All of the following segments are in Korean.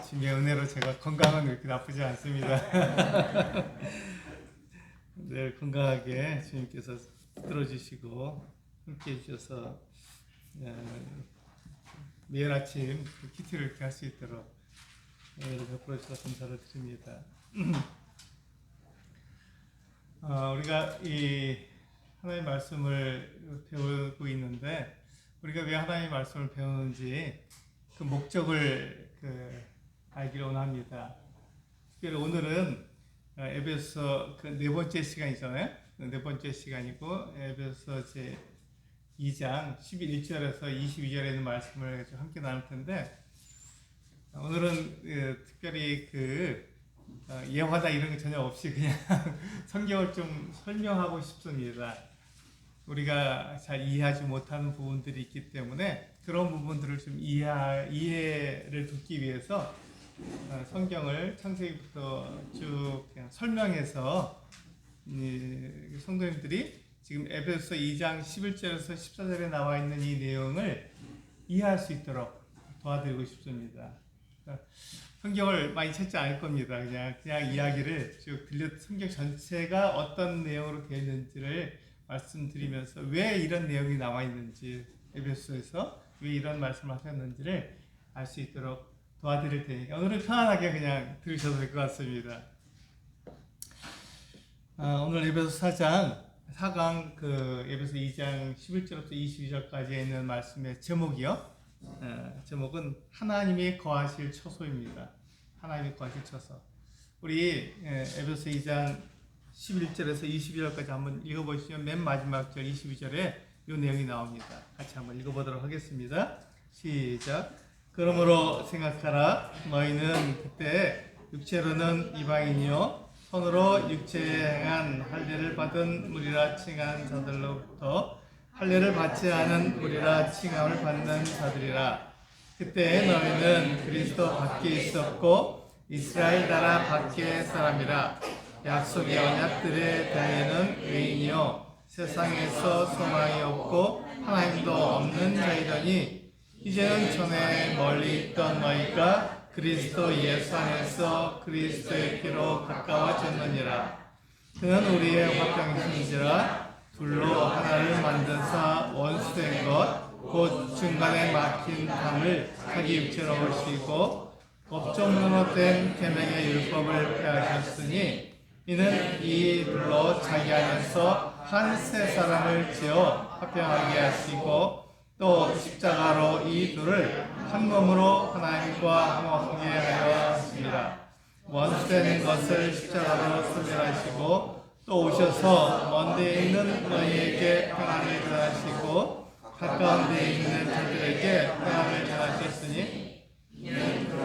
주님의 은혜로 제가 건강은 그렇게 나쁘지 않습니다. 늘 건강하게 주님께서 들어주시고 함께 해주셔서 매일 아침 키트를 이렇게 할 수 있도록 베풀어 주셔서 감사를 드립니다. 우리가 이 하나님의 말씀을 배우고 있는데 우리가 왜 하나님의 말씀을 배우는지 그 목적을 알기를 원합니다. 특별히 오늘은 에베소 네 번째 시간이잖아요. 네 번째 시간이고 에베소 제 2장 11절에서 22절에 있는 말씀을 함께 나눌 텐데 오늘은 특별히 예화다 이런 거 전혀 없이 그냥 성경을 좀 설명하고 싶습니다. 우리가 잘 이해하지 못하는 부분들이 있기 때문에 그런 부분들을 좀 이해를 돕기 위해서 성경을 창세기부터 쭉 그냥 설명해서 성도님들이 지금 에베소 2장 11절에서 14절에 나와 있는 이 내용을 이해할 수 있도록 도와드리고 싶습니다. 성경을 많이 찾지 않을 겁니다. 그냥 이야기를 쭉 성경 전체가 어떤 내용으로 되어 있는지를 말씀드리면서 왜 이런 내용이 나와 있는지 에베소에서 왜 이런 말씀을 하셨는지를 알 수 있도록 도와드릴 테니까 오늘은 편안하게 그냥 들으셔도 될 것 같습니다. 오늘 에베소 4강 에베소 2장 11절부터 22절까지 있는 말씀의 제목이요. 제목은 하나님이 거하실 처소입니다. 하나님이 거하실 처소. 우리 에베소 2장 11절에서 22절까지 한번 읽어보시면 맨 마지막 절 22절에 이 내용이 나옵니다. 같이 한번 읽어보도록 하겠습니다. 시작. 그러므로 생각하라. 너희는 그때 육체로는 이방인이요 손으로 육체에 행한 할례를 받은 무리라 칭한 자들로부터 할례를 받지 않은 무리라 칭함을 받는 자들이라. 그때 너희는 그리스도 밖에 있었고 이스라엘 나라 밖의 사람이라. 약속의 언약들에 대하여는 의인이요 세상에서 소망이 없고 하나님도 없는 자이더니 이제는 전에 멀리 있던 너희가 그리스도 예수 안에서 그리스도의 피로 가까워졌느니라. 그는 우리의 화평이신지라 둘로 하나를 만드사 원수된 것 곧 중간에 막힌 담을 자기 육체로 오시고 법정문으로 된 계명의 율법을 폐하셨으니 이는 이 둘로 자기 안에서 한 새 사람을 지어 화평하게 하시고 또 십자가로 이 둘을 한 몸으로 하나님과 화목하게 하려 하십니다. 원수되는 것을 십자가로 소멸하시고 또 오셔서 먼데 있는 너희에게 평안을 전하시고 가까운 데 있는 저들에게 평안을 전하셨으니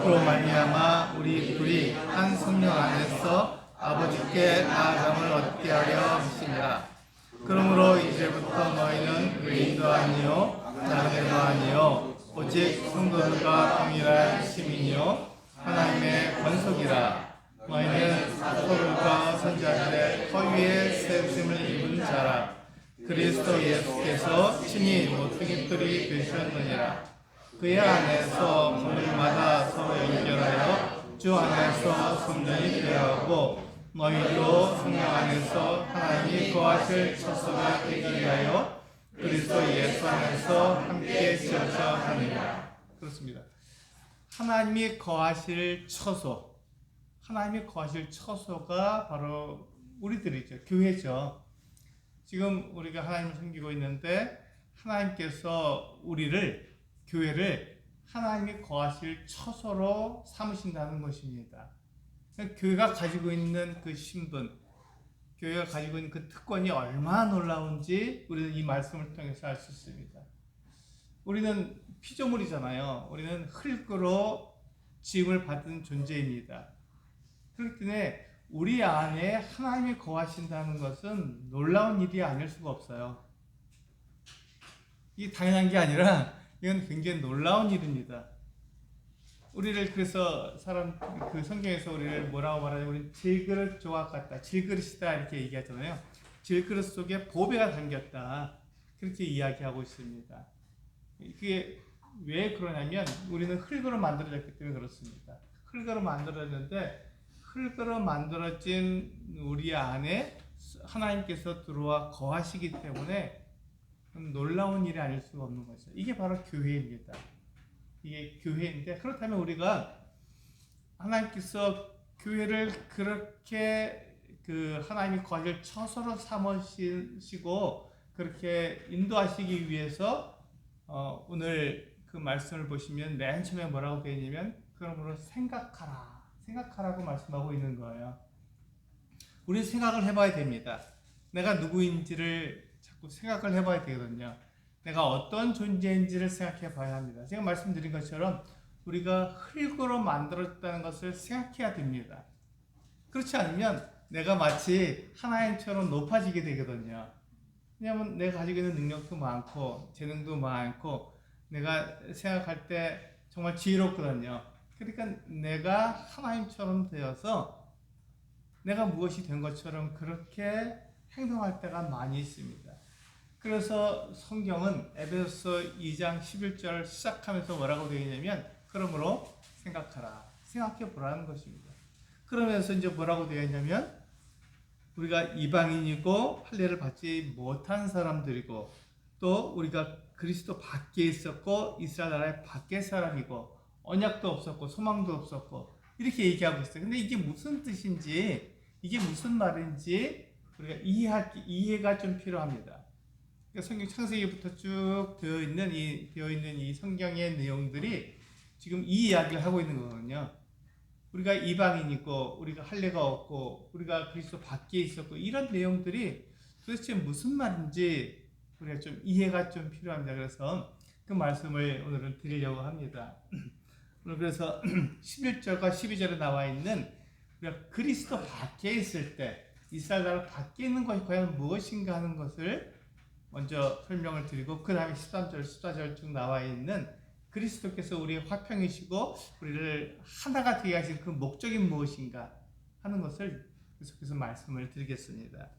그로 말미암아 우리 둘이 한 성령 안에서 아버지께 나아감을 얻게 하려 하십니다. 그러므로 이제부터 너희는 의인도 아니요 자녀도 아니요 오직 성도들과 동일한 시민이요 하나님의 권속이라. 너희는 사도들과 선지자들의 허위에 세우심을 입은 자라. 그리스도 예수께서 친히 모퉁이돌이 되셨느니라. 그의 안에서 건물마다 서로 연결하여 주 안에서 성전이 되어가고 너희도 성령 안에서 하나님이 거하실 처소가 되기 위하여 그리스도 예수 안에서 함께 지어져 하느니라. 그렇습니다. 하나님이 거하실 처소, 하나님이 거하실 처소가 바로 우리들이죠. 교회죠. 지금 우리가 하나님을 섬기고 있는데 하나님께서 교회를 하나님이 거하실 처소로 삼으신다는 것입니다. 교회가 가지고 있는 그 신분, 교회가 가지고 있는 그 특권이 얼마나 놀라운지 우리는 이 말씀을 통해서 알 수 있습니다. 우리는 피조물이잖아요. 우리는 흙으로 지음을 받은 존재입니다. 그렇기 때문에 우리 안에 하나님이 거하신다는 것은 놀라운 일이 아닐 수가 없어요. 이게 당연한 게 아니라 이건 굉장히 놀라운 일입니다. 우리를 그래서 성경에서 우리를 뭐라고 말하냐면 우리는 질그릇 조각 같다, 질그릇이다 이렇게 얘기하잖아요. 질그릇 속에 보배가 담겼다 그렇게 이야기하고 있습니다. 그게 왜 그러냐면 우리는 흙으로 만들어졌기 때문에 그렇습니다. 흙으로 만들어졌는데 흙으로 만들어진 우리 안에 하나님께서 들어와 거하시기 때문에 놀라운 일이 아닐 수가 없는 거죠. 이게 바로 교회입니다. 이게 교회인데, 그렇다면 우리가 하나님께서 교회를 그렇게 하나님이 거실 처소로 삼으시고 그렇게 인도하시기 위해서 오늘 그 말씀을 보시면 맨 처음에 뭐라고 되어 있냐면 그러므로 생각하라고 말씀하고 있는 거예요. 우리 생각을 해봐야 됩니다. 내가 누구인지를 자꾸 생각을 해봐야 되거든요. 내가 어떤 존재인지를 생각해 봐야 합니다. 제가 말씀드린 것처럼 우리가 흙으로 만들어졌다는 것을 생각해야 됩니다. 그렇지 않으면 내가 마치 하나님처럼 높아지게 되거든요. 왜냐하면 내가 가지고 있는 능력도 많고 재능도 많고 내가 생각할 때 정말 지혜롭거든요. 그러니까 내가 하나님처럼 되어서 내가 무엇이 된 것처럼 그렇게 행동할 때가 많이 있습니다. 그래서 성경은 에베소서 2장 11절 시작하면서 뭐라고 되어 있냐면 그러므로 생각하라, 생각해 보라는 것입니다. 그러면서 이제 뭐라고 되어 있냐면 우리가 이방인이고 할례를 받지 못한 사람들이고 또 우리가 그리스도 밖에 있었고 이스라엘 나라의 밖에 사람이고 언약도 없었고 소망도 없었고 이렇게 얘기하고 있어요. 근데 이게 무슨 뜻인지, 이게 무슨 말인지 우리가 이해가 좀 필요합니다. 그러니까 성경 창세기부터 쭉 되어 있는 이 성경의 내용들이 지금 이 이야기를 하고 있는 거거든요. 우리가 이방인이고 우리가 할례가 없고 우리가 그리스도 밖에 있었고 이런 내용들이 도대체 무슨 말인지 우리가 좀 이해가 좀 필요합니다. 그래서 그 말씀을 오늘은 드리려고 합니다. 오늘 그래서 11절과 12절에 나와 있는 우리가 그리스도 밖에 있을 때 이스라엘 나라 밖에 있는 것이 과연 무엇인가 하는 것을 먼저 설명을 드리고 그 다음에 13절, 14절 쭉 나와 있는 그리스도께서 우리의 화평이시고 우리를 하나가 되게 하신 그 목적이 무엇인가 하는 것을 계속해서 말씀을 드리겠습니다.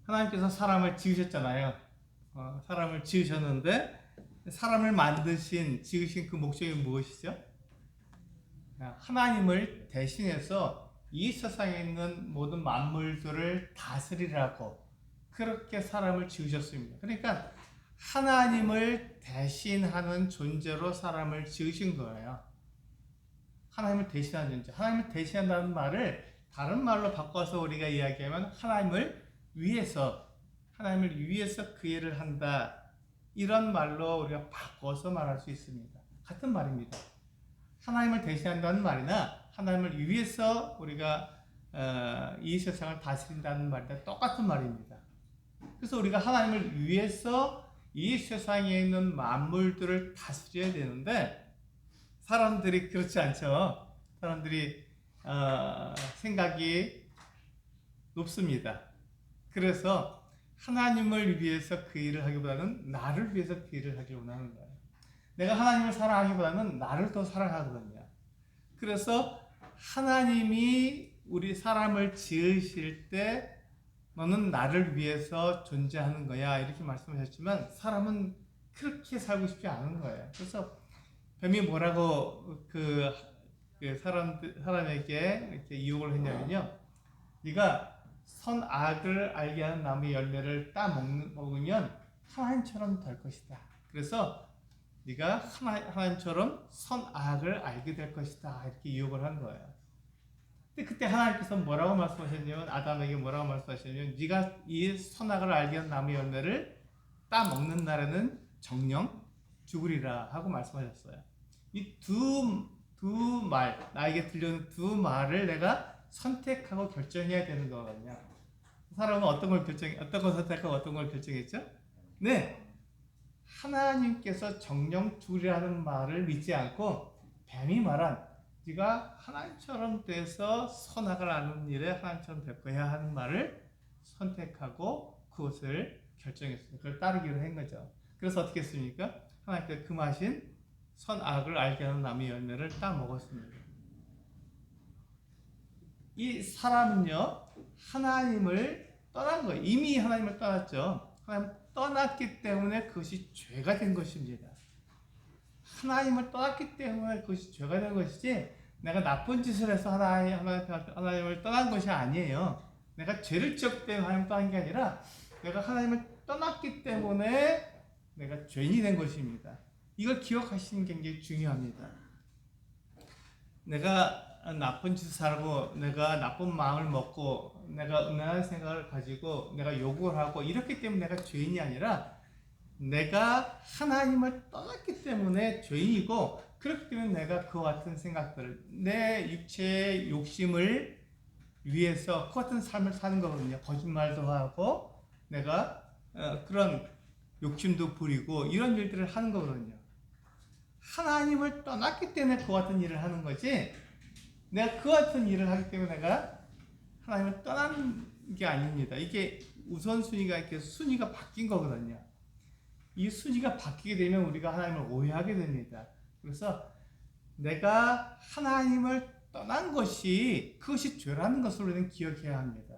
하나님께서 사람을 지으셨잖아요. 사람을 지으셨는데 사람을 지으신 그 목적이 무엇이죠? 하나님을 대신해서 이 세상에 있는 모든 만물들을 다스리라고 그렇게 사람을 지으셨습니다. 그러니까 하나님을 대신하는 존재로 사람을 지으신 거예요. 하나님을 대신하는 존재. 하나님을 대신한다는 말을 다른 말로 바꿔서 우리가 이야기하면 하나님을 위해서 그 일을 한다. 이런 말로 우리가 바꿔서 말할 수 있습니다. 같은 말입니다. 하나님을 대신한다는 말이나 하나님을 위해서 우리가 이 세상을 다스린다는 말이나 똑같은 말입니다. 그래서 우리가 하나님을 위해서 이 세상에 있는 만물들을 다스려야 되는데 사람들이 그렇지 않죠. 사람들이 생각이 높습니다. 그래서 하나님을 위해서 그 일을 하기보다는 나를 위해서 그 일을 하기를 원하는 거예요. 내가 하나님을 사랑하기보다는 나를 더 사랑하거든요. 그래서 하나님이 우리 사람을 지으실 때 너는 나를 위해서 존재하는 거야 이렇게 말씀하셨지만 사람은 그렇게 살고 싶지 않은 거예요. 그래서 뱀이 뭐라고 사람에게 이렇게 유혹을 했냐면요, 네가 선악을 알게 하는 나무의 열매를 먹으면 하나님처럼 될 것이다. 그래서 네가 하나님처럼 선악을 알게 될 것이다 이렇게 유혹을 한 거예요. 근데 그때 하나님께서 뭐라고 말씀하셨냐면 아담에게 뭐라고 말씀하셨냐면 네가 이 선악을 알게 하는 나무의 열매를 따먹는 날에는 정녕 죽으리라 하고 말씀하셨어요. 이 두 말, 나에게 들려오는 두 말을 내가 선택하고 결정해야 되는 거거든요. 사람은 어떤 걸 선택하고 어떤 걸 결정했죠? 네, 하나님께서 정녕 죽으리라는 말을 믿지 않고 뱀이 말한 네가 하나님처럼 돼서 선악을 아는 일에 하나님처럼 될 거야 하는 말을 선택하고 그것을 결정했습니다. 그걸 따르기로 한 거죠. 그래서 어떻게 했습니까? 하나님께서 금하신 선악을 알게 하는 나무의 열매를 따 먹었습니다. 이 사람은요, 하나님을 떠난 거예요. 이미 하나님을 떠났죠. 하나님을 떠났기 때문에 그것이 죄가 된 것입니다. 하나님을 떠났기 때문에 그것이 죄가 된 것이지 내가 나쁜 짓을 해서 하나님을 떠난 것이 아니에요. 내가 죄를 지었기 때문에 하나님을 떠난 게 아니라 내가 하나님을 떠났기 때문에 내가 죄인이 된 것입니다. 이걸 기억하시는 게 굉장히 중요합니다. 내가 나쁜 짓을 하고 내가 나쁜 마음을 먹고 내가 음란한 생각을 가지고 내가 욕을 하고 이렇기 때문에 내가 죄인이 아니라 내가 하나님을 떠났기 때문에 죄인이고 그렇기 때문에 내가 그와 같은 생각들을 내 육체의 욕심을 위해서 그 같은 삶을 사는 거거든요. 거짓말도 하고 내가 그런 욕심도 부리고 이런 일들을 하는 거거든요. 하나님을 떠났기 때문에 그 같은 일을 하는 거지 내가 그 같은 일을 하기 때문에 내가 하나님을 떠난 게 아닙니다. 이게 우선순위가 이렇게 순위가 바뀐 거거든요. 이 순위가 바뀌게 되면 우리가 하나님을 오해하게 됩니다. 그래서 내가 하나님을 떠난 것이 그것이 죄라는 것을 우리는 기억해야 합니다.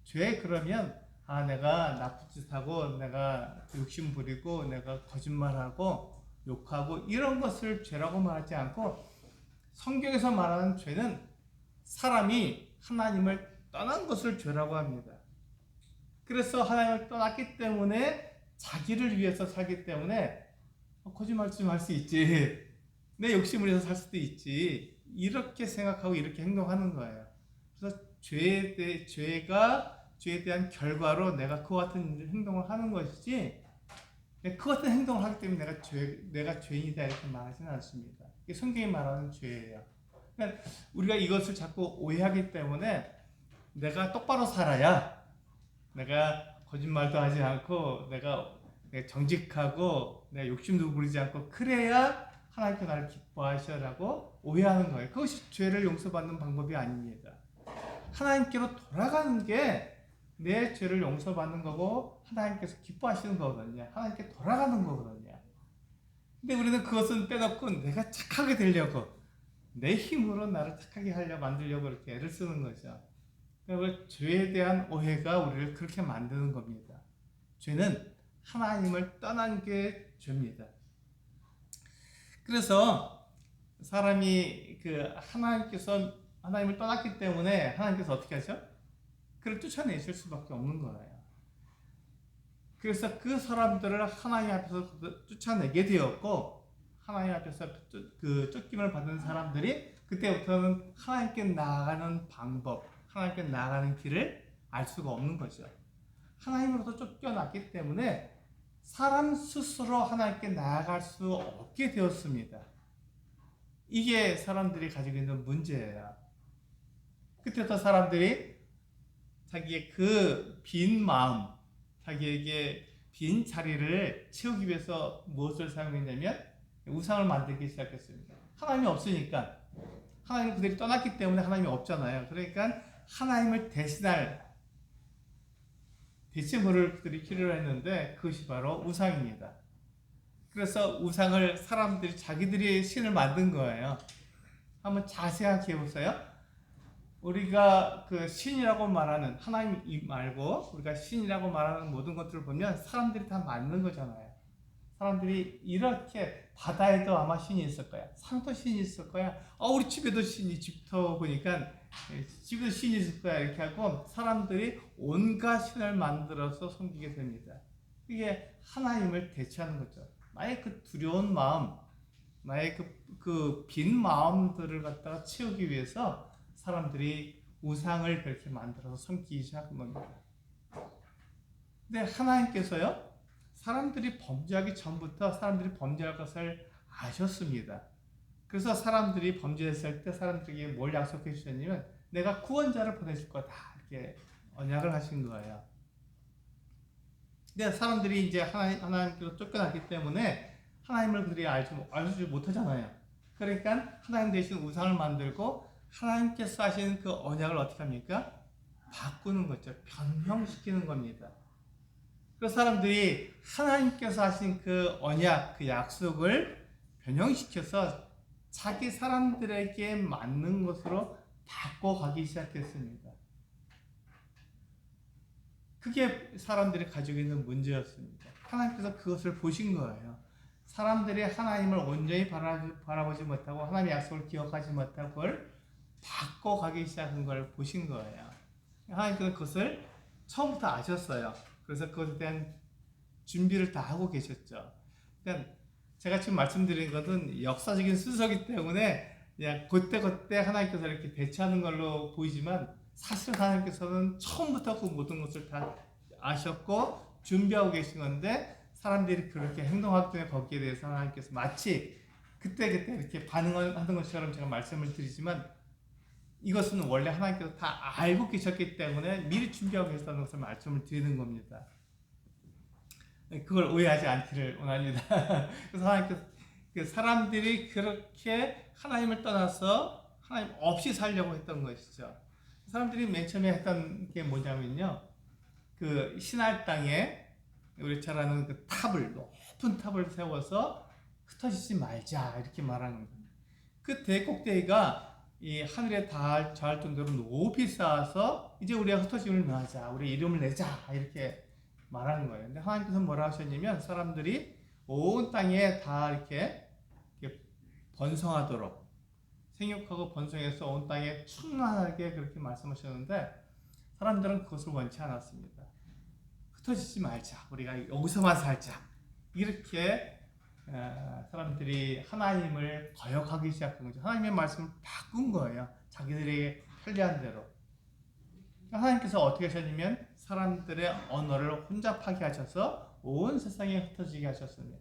죄 그러면 내가 나쁜 짓 하고 내가 욕심 부리고 내가 거짓말하고 욕하고 이런 것을 죄라고 말하지 않고 성경에서 말하는 죄는 사람이 하나님을 떠난 것을 죄라고 합니다. 그래서 하나님을 떠났기 때문에 자기를 위해서 살기 때문에 거짓말 좀 할 수 있지. 내 욕심을 위해서 살 수도 있지. 이렇게 생각하고 이렇게 행동하는 거예요. 그래서 죄에 대한 결과로 내가 그 같은 행동을 하는 것이지 그 같은 행동을 하기 때문에 내가 죄인이다 이렇게 말하지는 않습니다. 이게 성경이 말하는 죄예요. 그러니까 우리가 이것을 자꾸 오해하기 때문에 내가 똑바로 살아야 내가 거짓말도 하지 않고 내가 정직하고 내가 욕심도 부리지 않고 그래야 하나님께 나를 기뻐하시라고 오해하는 거예요. 그것이 죄를 용서받는 방법이 아닙니다. 하나님께로 돌아가는 게 내 죄를 용서받는 거고 하나님께서 기뻐하시는 거거든요. 하나님께 돌아가는 거거든요. 근데 우리는 그것은 빼놓고 내가 착하게 되려고 내 힘으로 나를 착하게 만들려고 이렇게 애를 쓰는 거죠. 그러니까 죄에 대한 오해가 우리를 그렇게 만드는 겁니다. 죄는 하나님을 떠난 게 죄입니다. 그래서 사람이 하나님을 떠났기 때문에 하나님께서 어떻게 하죠? 그를 쫓아내실 수밖에 없는 거예요. 그래서 그 사람들을 하나님 앞에서 쫓아내게 되었고 하나님 앞에서 쫓김을 받은 사람들이 그때부터는 하나님께 나아가는 방법, 하나님께 나아가는 길을 알 수가 없는 거죠. 하나님으로부터 쫓겨났기 때문에 사람 스스로 하나님께 나아갈 수 없게 되었습니다. 이게 사람들이 가지고 있는 문제예요. 그때부터 사람들이 자기의 그 빈 마음, 자기에게 빈 자리를 채우기 위해서 무엇을 사용했냐면 우상을 만들기 시작했습니다. 하나님이 없으니까 하나님 그들이 떠났기 때문에 하나님이 없잖아요. 그러니까 하나님을 대신할 대체물을 그들이 필요로 했는데 그것이 바로 우상입니다. 그래서 우상을 사람들이 자기들이 신을 만든 거예요. 한번 자세하게 해보세요. 우리가 그 신이라고 말하는 하나님 말고 우리가 신이라고 말하는 모든 것들을 보면 사람들이 다 만든 거잖아요. 사람들이 이렇게 바다에도 아마 신이 있을 거야. 산도 신이 있을 거야. 우리 집에도 집터 보니까 집에도 신이 있을 거야. 이렇게 하고 사람들이 온갖 신을 만들어서 섬기게 됩니다. 이게 하나님을 대체하는 거죠. 나의 그 두려운 마음, 나의 그 빈 마음들을 갖다가 채우기 위해서 사람들이 우상을 그렇게 만들어서 섬기기 시작한 겁니다. 근데 하나님께서요, 사람들이 범죄하기 전부터 사람들이 범죄할 것을 아셨습니다. 그래서 사람들이 범죄했을 때 사람들에게 뭘 약속해 주셨냐면 내가 구원자를 보내줄 거다 이렇게 언약을 하신 거예요. 근데 사람들이 이제 하나님께로 쫓겨났기 때문에 하나님을 그들이 알지 못하잖아요. 그러니까 하나님 대신 우상을 만들고 하나님께서 하신 그 언약을 어떻게 합니까? 바꾸는 거죠. 변형시키는 겁니다. 그 사람들이 하나님께서 하신 그 언약, 그 약속을 변형시켜서 자기 사람들에게 맞는 것으로 바꿔가기 시작했습니다. 그게 사람들이 가지고 있는 문제였습니다. 하나님께서 그것을 보신 거예요. 사람들이 하나님을 온전히 바라보지 못하고 하나님의 약속을 기억하지 못하고 그걸 바꿔가기 시작한 걸 보신 거예요. 하나님께서 그것을 처음부터 아셨어요. 그래서 그것에 대한 준비를 다 하고 계셨죠. 그러니까 제가 지금 말씀드린 것은 역사적인 순서이기 때문에 그냥 그때 하나님께서 이렇게 대처하는 걸로 보이지만 사실 하나님께서는 처음부터 그 모든 것을 다 아셨고 준비하고 계신 건데 사람들이 그렇게 행동하기 때문에 거기에 대해서 하나님께서 마치 그때 이렇게 반응하는 것처럼 제가 말씀을 드리지만 이것은 원래 하나님께서 다 알고 계셨기 때문에 미리 준비하고 계셨다는 것을 말씀을 드리는 겁니다. 그걸 오해하지 않기를 원합니다. 그래서 하나님께서 사람들이 그렇게 하나님을 떠나서 하나님 없이 살려고 했던 것이죠. 사람들이 맨 처음에 했던 게 뭐냐면요. 그 시날 땅에 우리 잘 아는 그 높은 탑을 세워서 흩어지지 말자 이렇게 말하는 겁니다. 그 대꼭대기가 이 하늘에 닿을 정도로 높이 쌓아서 이제 우리가 흩어짐을 면하자, 우리 이름을 내자 이렇게 말하는 거예요. 근데 하나님께서 뭐라 하셨냐면 사람들이 온 땅에 다 이렇게 번성하도록 생육하고 번성해서 온 땅에 충만하게 그렇게 말씀하셨는데 사람들은 그것을 원치 않았습니다. 흩어지지 말자, 우리가 여기서만 살자 이렇게 사람들이 하나님을 거역하기 시작한 거죠. 하나님의 말씀을 바꾼 거예요. 자기들에게 편리한 대로. 하나님께서 어떻게 하셨냐면 사람들의 언어를 혼잡하게 하셔서 온 세상에 흩어지게 하셨습니다.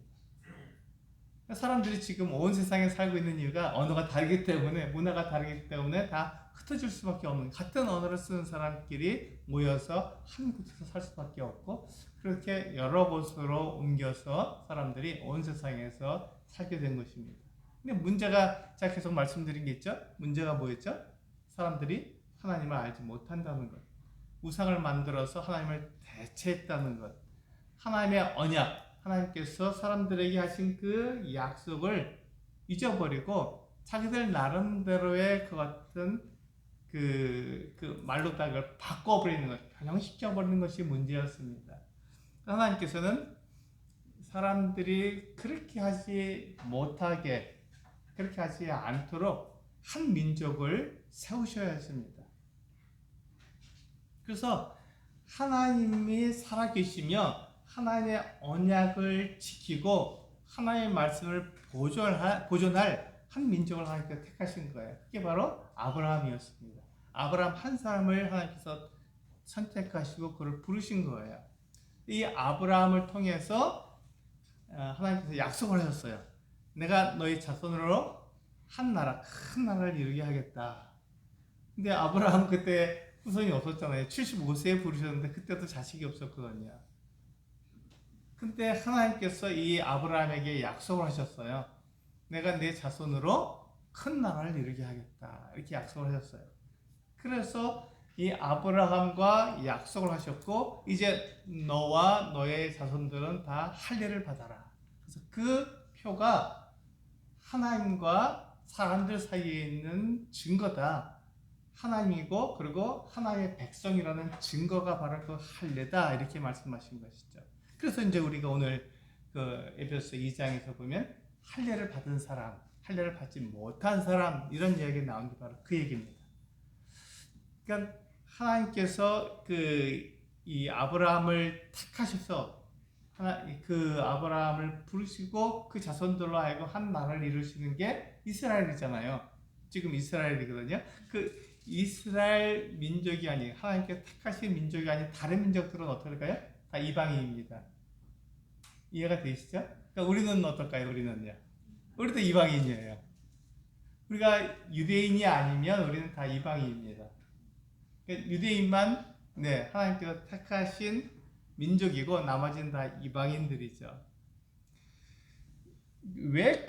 사람들이 지금 온 세상에 살고 있는 이유가 언어가 다르기 때문에, 문화가 다르기 때문에 다 흩어질 수밖에 없는, 같은 언어를 쓰는 사람끼리 모여서 한 곳에서 살 수밖에 없고 그렇게 여러 곳으로 옮겨서 사람들이 온 세상에서 살게 된 것입니다. 근데 문제가 제가 계속 말씀드린 게 있죠. 문제가 뭐였죠? 사람들이 하나님을 알지 못한다는 것, 우상을 만들어서 하나님을 대체했다는 것, 하나님의 언약, 하나님께서 사람들에게 하신 그 약속을 잊어버리고 자기들 나름대로의 그 같은 그 말로다가 그걸 바꿔버리는 것, 변형시켜버리는 것이 문제였습니다. 하나님께서는 사람들이 그렇게 하지 못하게, 그렇게 하지 않도록 한 민족을 세우셔야 했습니다. 그래서 하나님이 살아계시며 하나님의 언약을 지키고 하나님의 말씀을 보존할 한 민족을 하나님께서 택하신 거예요. 그게 바로 아브라함이었습니다. 아브라함 한 사람을 하나님께서 선택하시고 그를 부르신 거예요. 이 아브라함을 통해서 하나님께서 약속을 하셨어요. 내가 너희 자손으로 한 나라, 큰 나라를 이루게 하겠다. 근데 아브라함 그때 후손이 없었잖아요. 75세에 부르셨는데 그때도 자식이 없었거든요. 근데 하나님께서 이 아브라함에게 약속을 하셨어요. 내가 내 자손으로 큰 나라를 이루게 하겠다. 이렇게 약속을 하셨어요. 그래서 이 아브라함과 약속을 하셨고 이제 너와 너의 자손들은 다 할례를 받아라. 그래서 그 표가 하나님과 사람들 사이에 있는 증거다. 하나님이고 그리고 하나님의 백성이라는 증거가 바로 그 할례다. 이렇게 말씀하신 것이죠. 그래서 이제 우리가 오늘 그 에베소서 2장에서 보면 할례를 받은 사람, 할례를 받지 못한 사람 이런 이야기가 나온 게 바로 그 얘기입니다. 그러니까 하나님께서 이 아브라함을 택하셔서 그 아브라함을 부르시고 그 자손들로 하여금 한 나라를 이루시는 게 이스라엘이잖아요. 지금 이스라엘이거든요. 그 이스라엘 민족이 아닌 하나님께서 택하신 민족이 아닌 다른 민족들은 어떻게 될까요? 다 이방인입니다. 이해가 되시죠? 그러니까 우리는 어떨까요? 우리도 이방인이에요. 우리가 유대인이 아니면 우리는 다 이방인입니다. 그러니까 유대인만 하나님께서 택하신 민족이고 나머지는 다 이방인들이죠. 왜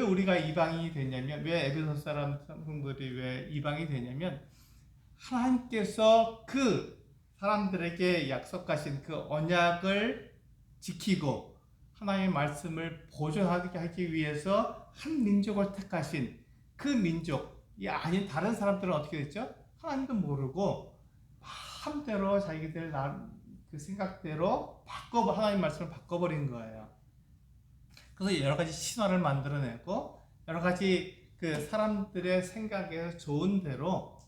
우리가 이방인이 되냐면, 왜 에베소 사람 성도들이 왜 이방인이 되냐면, 하나님께서 그 사람들에게 약속하신 그 언약을 지키고 하나님의 말씀을 보존하게 하기 위해서 한 민족을 택하신 그 민족이 아닌 다른 사람들은 어떻게 됐죠? 하나님도 모르고 마음대로 자기들 그 생각대로 하나님 말씀을 바꿔버린 거예요. 그래서 여러 가지 신화를 만들어내고 여러 가지 그 사람들의 생각에 좋은 대로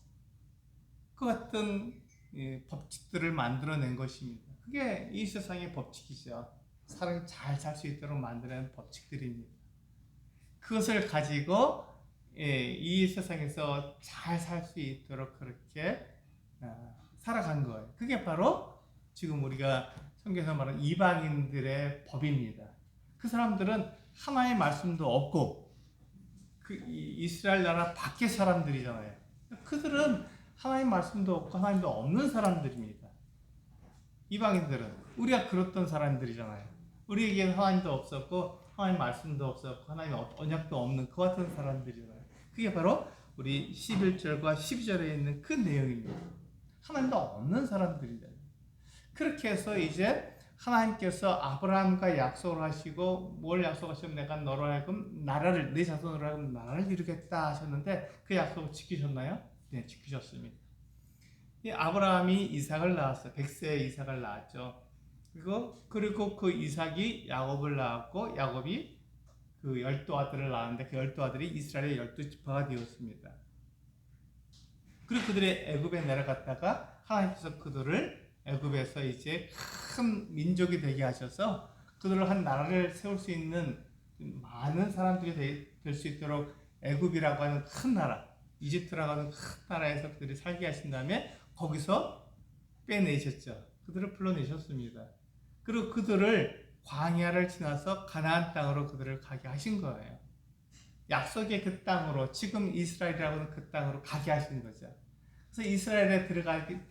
그 같은 법칙들을 만들어낸 것입니다. 그게 이 세상의 법칙이죠. 사람이 잘 살 수 있도록 만드는 법칙들입니다. 그것을 가지고 이 세상에서 잘 살 수 있도록 그렇게 살아간 거예요. 그게 바로 지금 우리가 성경에서 말하는 이방인들의 법입니다. 그 사람들은 하나의 말씀도 없고 그 이스라엘 나라 밖의 사람들이잖아요. 그들은 하나의 말씀도 없고 하나님도 없는 사람들입니다. 이방인들은 우리가 그렇던 사람들이잖아요. 우리에게는 하나님도 없었고 하나님 말씀도 없었고 하나님 언약도 없는 그 같은 사람들이잖아요. 그게 바로 우리 11절과 12절에 있는 그 내용입니다. 하나님도 없는 사람들이잖아요. 그렇게 해서 이제 하나님께서 아브라함과 약속을 하시고 뭘 약속하시면 내가 너로 하여금 나라를 내 자손으로 하여금 나라를 이루겠다 하셨는데 그 약속을 지키셨나요? 네, 지키셨습니다. 이 아브라함이 이삭을 낳았어요. 100세에 이삭을 낳았죠. 그리고 그 이삭이 야곱을 낳았고 야곱이 그 12아들을 낳았는데 그 12아들이 이스라엘의 12지파가 되었습니다. 그리고 그들이 애굽에 내려갔다가 하나님께서 그들을 애굽에서 이제 큰 민족이 되게 하셔서 그들을 한 나라를 세울 수 있는 많은 사람들이 될 수 있도록 애굽이라고 하는 큰 나라, 이집트라고 하는 큰 나라에서 그들이 살게 하신 다음에 거기서 빼내셨죠. 그들을 불러내셨습니다. 그리고 그들을 광야를 지나서 가나안 땅으로 그들을 가게 하신 거예요. 약속의 그 땅으로, 지금 이스라엘이라고 하는 그 땅으로 가게 하신 거죠. 그래서 이스라엘에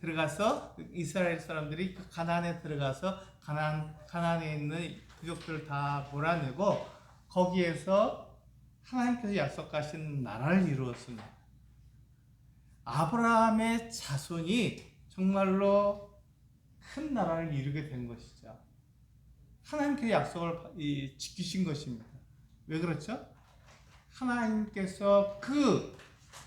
들어가서 이스라엘 사람들이 그 가나안에 들어가서 가나안에 있는 부족들을 다 몰아내고 거기에서 하나님께서 약속하신 나라를 이루었습니다. 아브라함의 자손이 정말로 큰 나라를 이루게 된 것이죠. 하나님께서 약속을 지키신 것입니다. 왜 그렇죠? 하나님께서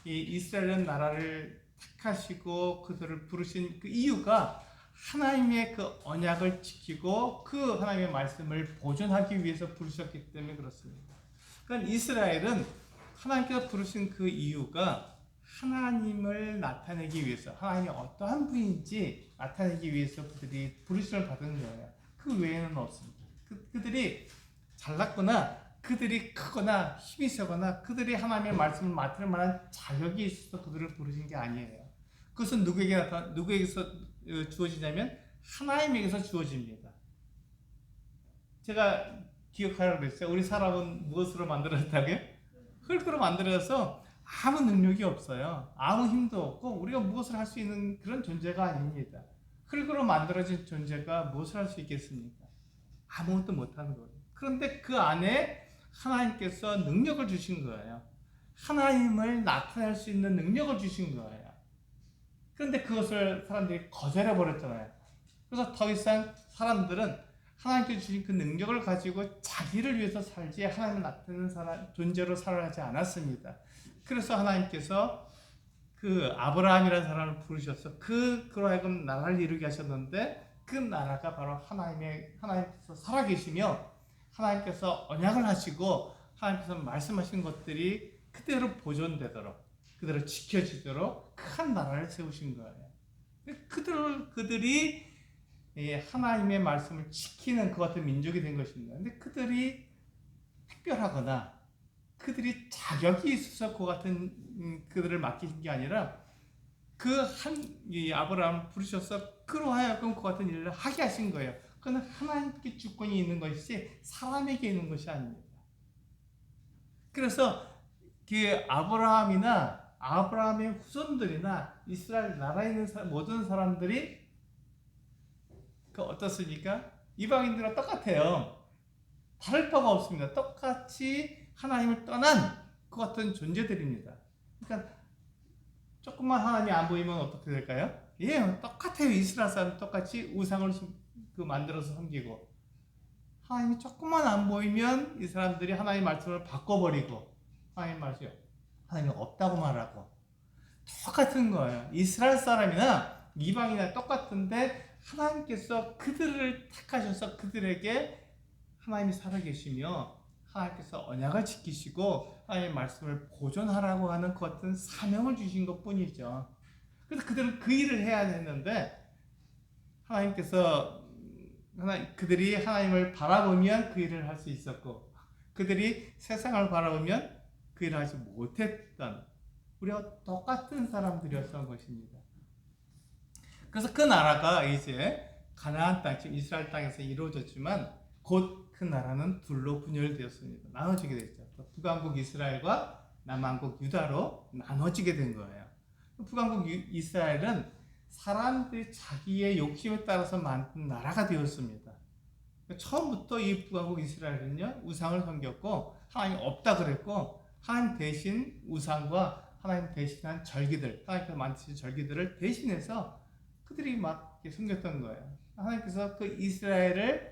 이스라엘 나라를 택하시고 그들을 부르신 그 이유가 하나님의 그 언약을 지키고 그 하나님의 말씀을 보존하기 위해서 부르셨기 때문에 그렇습니다. 그러니까 이스라엘은 하나님께서 부르신 그 이유가 하나님을 나타내기 위해서, 하나님이 어떠한 분인지 나타내기 위해서 그들이 부르심을 받은 거예요. 그 외에는 없습니다. 그들이 잘났거나 그들이 크거나 힘이 세거나 그들이 하나님의 말씀을 맡을 만한 자격이 있어서 그들을 부르신 게 아니에요. 그것은 누구에게서 주어지냐면 하나님에게서 주어집니다. 제가 기억하라고 그랬어요. 우리 사람은 무엇으로 만들어졌다고요? 흙으로 만들어져서 아무 능력이 없어요. 아무 힘도 없고 우리가 무엇을 할 수 있는 그런 존재가 아닙니다. 흙으로 만들어진 존재가 무엇을 할 수 있겠습니까? 아무것도 못하는 거예요. 그런데 그 안에 하나님께서 능력을 주신 거예요. 하나님을 나타낼 수 있는 능력을 주신 거예요. 그런데 그것을 사람들이 거절해 버렸잖아요. 그래서 더 이상 사람들은 하나님께 주신 그 능력을 가지고 자기를 위해서 살지 하나님을 나타내는 존재로 살아가지 않았습니다. 그래서 하나님께서 그 아브라함이라는 사람을 부르셔서 그로 하여금 나라를 이루게 하셨는데 그 나라가 바로 하나님께서 살아계시며 하나님께서 언약을 하시고 하나님께서 말씀하신 것들이 그대로 보존되도록 그대로 지켜지도록 큰 나라를 세우신 거예요. 그들이 하나님의 말씀을 지키는 그 같은 민족이 된 것입니다. 근데 그들이 특별하거나 그들이 자격이 있어서 그 같은 그들을 맡기신 게 아니라 아브라함을 부르셔서 그로 하여금 그 같은 일을 하게 하신 거예요. 그건 하나님께 주권이 있는 것이지 사람에게 있는 것이 아닙니다. 그래서 그 아브라함의 후손들이나 이스라엘 나라에 있는 모든 사람들이 어떻습니까? 이방인들과 똑같아요. 다를 바가 없습니다. 똑같이 하나님을 떠난 그 같은 존재들입니다. 그러니까 조금만 하나님이 안 보이면 어떻게 될까요? 예, 똑같아요. 이스라엘 사람 똑같이 우상을 만들어서 섬기고 하나님이 조금만 안 보이면 이 사람들이 하나님의 말씀을 바꿔버리고 하나님이 없다고 말하고 똑같은 거예요. 이스라엘 사람이나 이방이나 똑같은데 하나님께서 그들을 택하셔서 그들에게 하나님이 살아계시며 하나님께서 언약을 지키시고 하나님의 말씀을 보존하라고 하는 그 어떤 사명을 주신 것뿐이죠. 그래서 그들은 그 일을 해야 했는데 하나님께서 그들이 하나님을 바라보면 그 일을 할 수 있었고 그들이 세상을 바라보면 그 일을 하지 못했던 우리와 똑같은 사람들이었던 것입니다. 그래서 그 나라가 이제 가나안 땅, 지금 이스라엘 땅에서 이루어졌지만 곧 그 나라는 둘로 분열되었습니다. 나눠지게 됐죠. 북왕국 이스라엘과 남왕국 유다로 나눠지게 된 거예요. 북왕국 이스라엘은 사람들이 자기의 욕심에 따라서 만든 나라가 되었습니다. 처음부터 이 북왕국 이스라엘은요, 우상을 섬겼고 하나님 없다 그랬고 하나님 대신 우상과 하나님 대신한 절기들, 하나님께서 만드신 절기들을 대신해서 그들이 막 섬겼던 거예요. 하나님께서 그 이스라엘을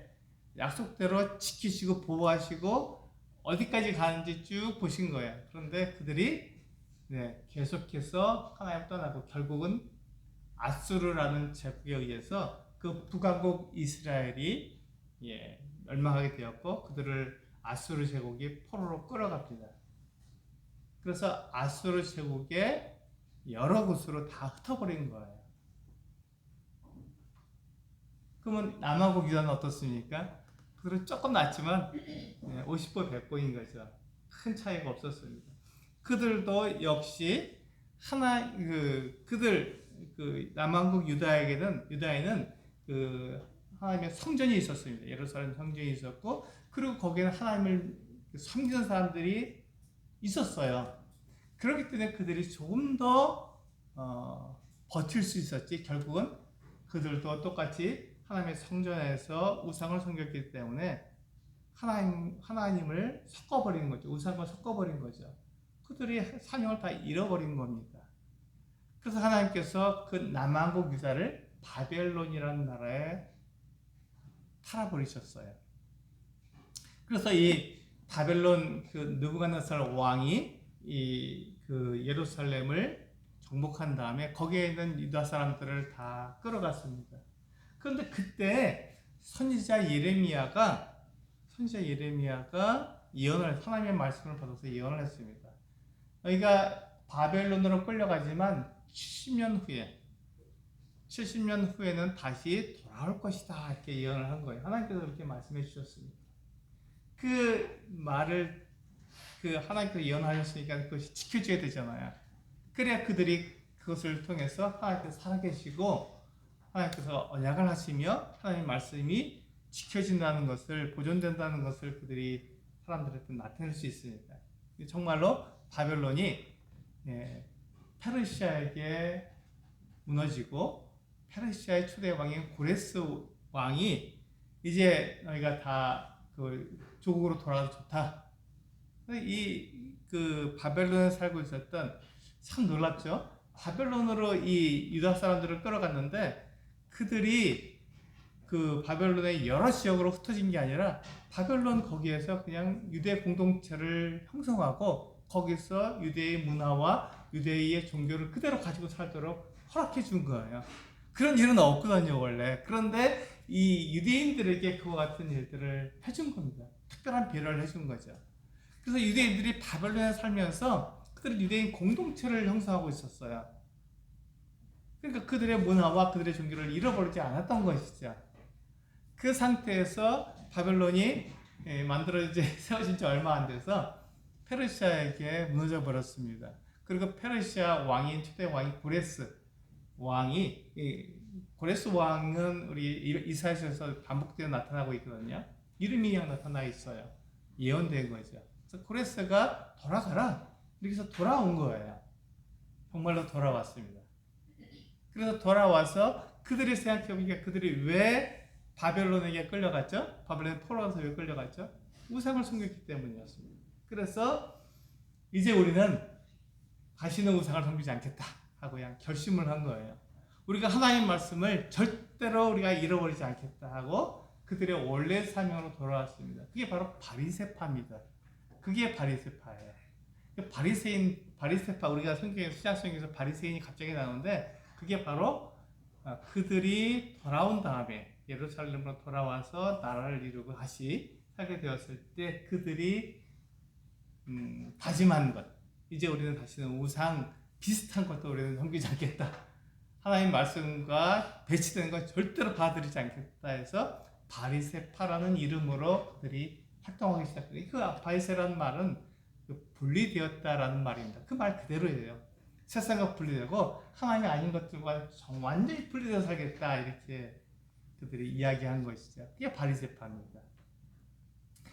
약속대로 지키시고 보호하시고 어디까지 가는지 쭉 보신 거예요. 그런데 그들이 계속해서 하나님 떠나고 결국은 아수르라는 제국에 의해서 그 북왕국 이스라엘이 멸망하게 되었고 그들을 아수르 제국이 포로로 끌어갑니다. 그래서 아수르 제국의 여러 곳으로 다 흩어버린 거예요. 그러면 남왕국 유다는 어떻습니까? 그들은 조금 낫지만 50보 100보인 거죠. 큰 차이가 없었습니다. 그들도 역시 남왕국 유다에는 그 하나님의 성전이 있었습니다. 예루살렘 성전이 있었고 그리고 거기에는 하나님을 섬기는 사람들이 있었어요. 그렇기 때문에 그들이 조금 더 버틸 수 있었지 결국은 그들도 똑같이 하나님의 성전에서 우상을 섬겼기 때문에 하나님을 섞어버린 거죠. 우상과 섞어버린 거죠. 그들이 사명을 다 잃어버린 겁니다. 그래서 하나님께서 그 남왕국 유다를 바벨론이라는 나라에 팔아버리셨어요. 그래서 이 바벨론 그 느부갓네살 왕이 그 예루살렘을 정복한 다음에 거기에 있는 유다 사람들을 다 끌어갔습니다. 그런데 그때 선지자 예레미야가 하나님의 말씀을 받아서 예언을 했습니다. 너희가 바벨론으로 끌려가지만 70년 후에는 다시 돌아올 것이다 이렇게 예언을 한 거예요. 하나님께서 그렇게 말씀해 주셨습니다. 그 말을 하나님께서 예언하셨으니까 그것이 지켜져야 되잖아요. 그래야 그들이 그것을 통해서 하나님께서 살아계시고 하나님께서 언약을 하시며 하나님의 말씀이 지켜진다는 것을 보존된다는 것을 그들이 사람들한테 나타낼 수 있습니다. 정말로 바벨론이 페르시아에게 무너지고 페르시아의 초대 왕인 고레스 왕이 이제 너희가 다 그 조국으로 돌아가도 좋다. 그 바벨론에 살고 있었던 참 놀랍죠. 바벨론으로 이 유다 사람들을 끌어갔는데 그들이 그 바벨론의 여러 지역으로 흩어진 게 아니라 바벨론 거기에서 그냥 유대 공동체를 형성하고 거기서 유대의 문화와 유대의 종교를 그대로 가지고 살도록 허락해 준 거예요. 그런 일은 없거든요, 원래. 그런데 이 유대인들에게 그와 같은 일들을 해준 겁니다. 특별한 배려를 해준 거죠. 그래서 유대인들이 바벨론에 살면서 그들은 유대인 공동체를 형성하고 있었어요. 그러니까 그들의 문화와 그들의 종교를 잃어버리지 않았던 것이죠. 그 상태에서 바벨론이 세워진 지 얼마 안 돼서 페르시아에게 무너져 버렸습니다. 그리고 페르시아 왕인 초대 왕이 고레스 왕은 우리 이사야서에서 반복되어 나타나고 있거든요. 이름이 그냥 나타나 있어요. 예언된 거죠. 그래서 고레스가 돌아가라. 이렇게 해서 돌아온 거예요. 정말로 돌아왔습니다. 그래서 돌아와서 그들이 생각해보니까 그들이 왜 바벨론에게 끌려갔죠? 바벨론에 포로가서 왜 끌려갔죠? 우상을 섬겼기 때문이었습니다. 그래서 이제 우리는 다시는 우상을 섬기지 않겠다 하고 그냥 결심을 한 거예요. 우리가 하나님 말씀을 절대로 우리가 잃어버리지 않겠다 하고 그들의 원래 사명으로 돌아왔습니다. 그게 바로 바리새파입니다. 그게 바리새파예요. 바리새파 우리가 신약성경에서 바리새인이 갑자기 나오는데 그게 바로 그들이 돌아온 다음에 예루살렘으로 돌아와서 나라를 이루고 다시 살게 되었을 때 그들이 다짐한 것, 이제 우리는 다시는 우상 비슷한 것도 우리는 섬기지 않겠다. 하나님 말씀과 배치되는 건 절대로 받아들이지 않겠다 해서 바리새파라는 이름으로 그들이 활동하기 시작했어요. 그 바리새라는 말은 분리되었다라는 말입니다. 그 말 그대로예요. 세상과 분리되고 하나님이 아닌 것들과 완전히 분리되어 살겠다 이렇게 그들이 이야기한 것이죠. 그게 바리새파입니다.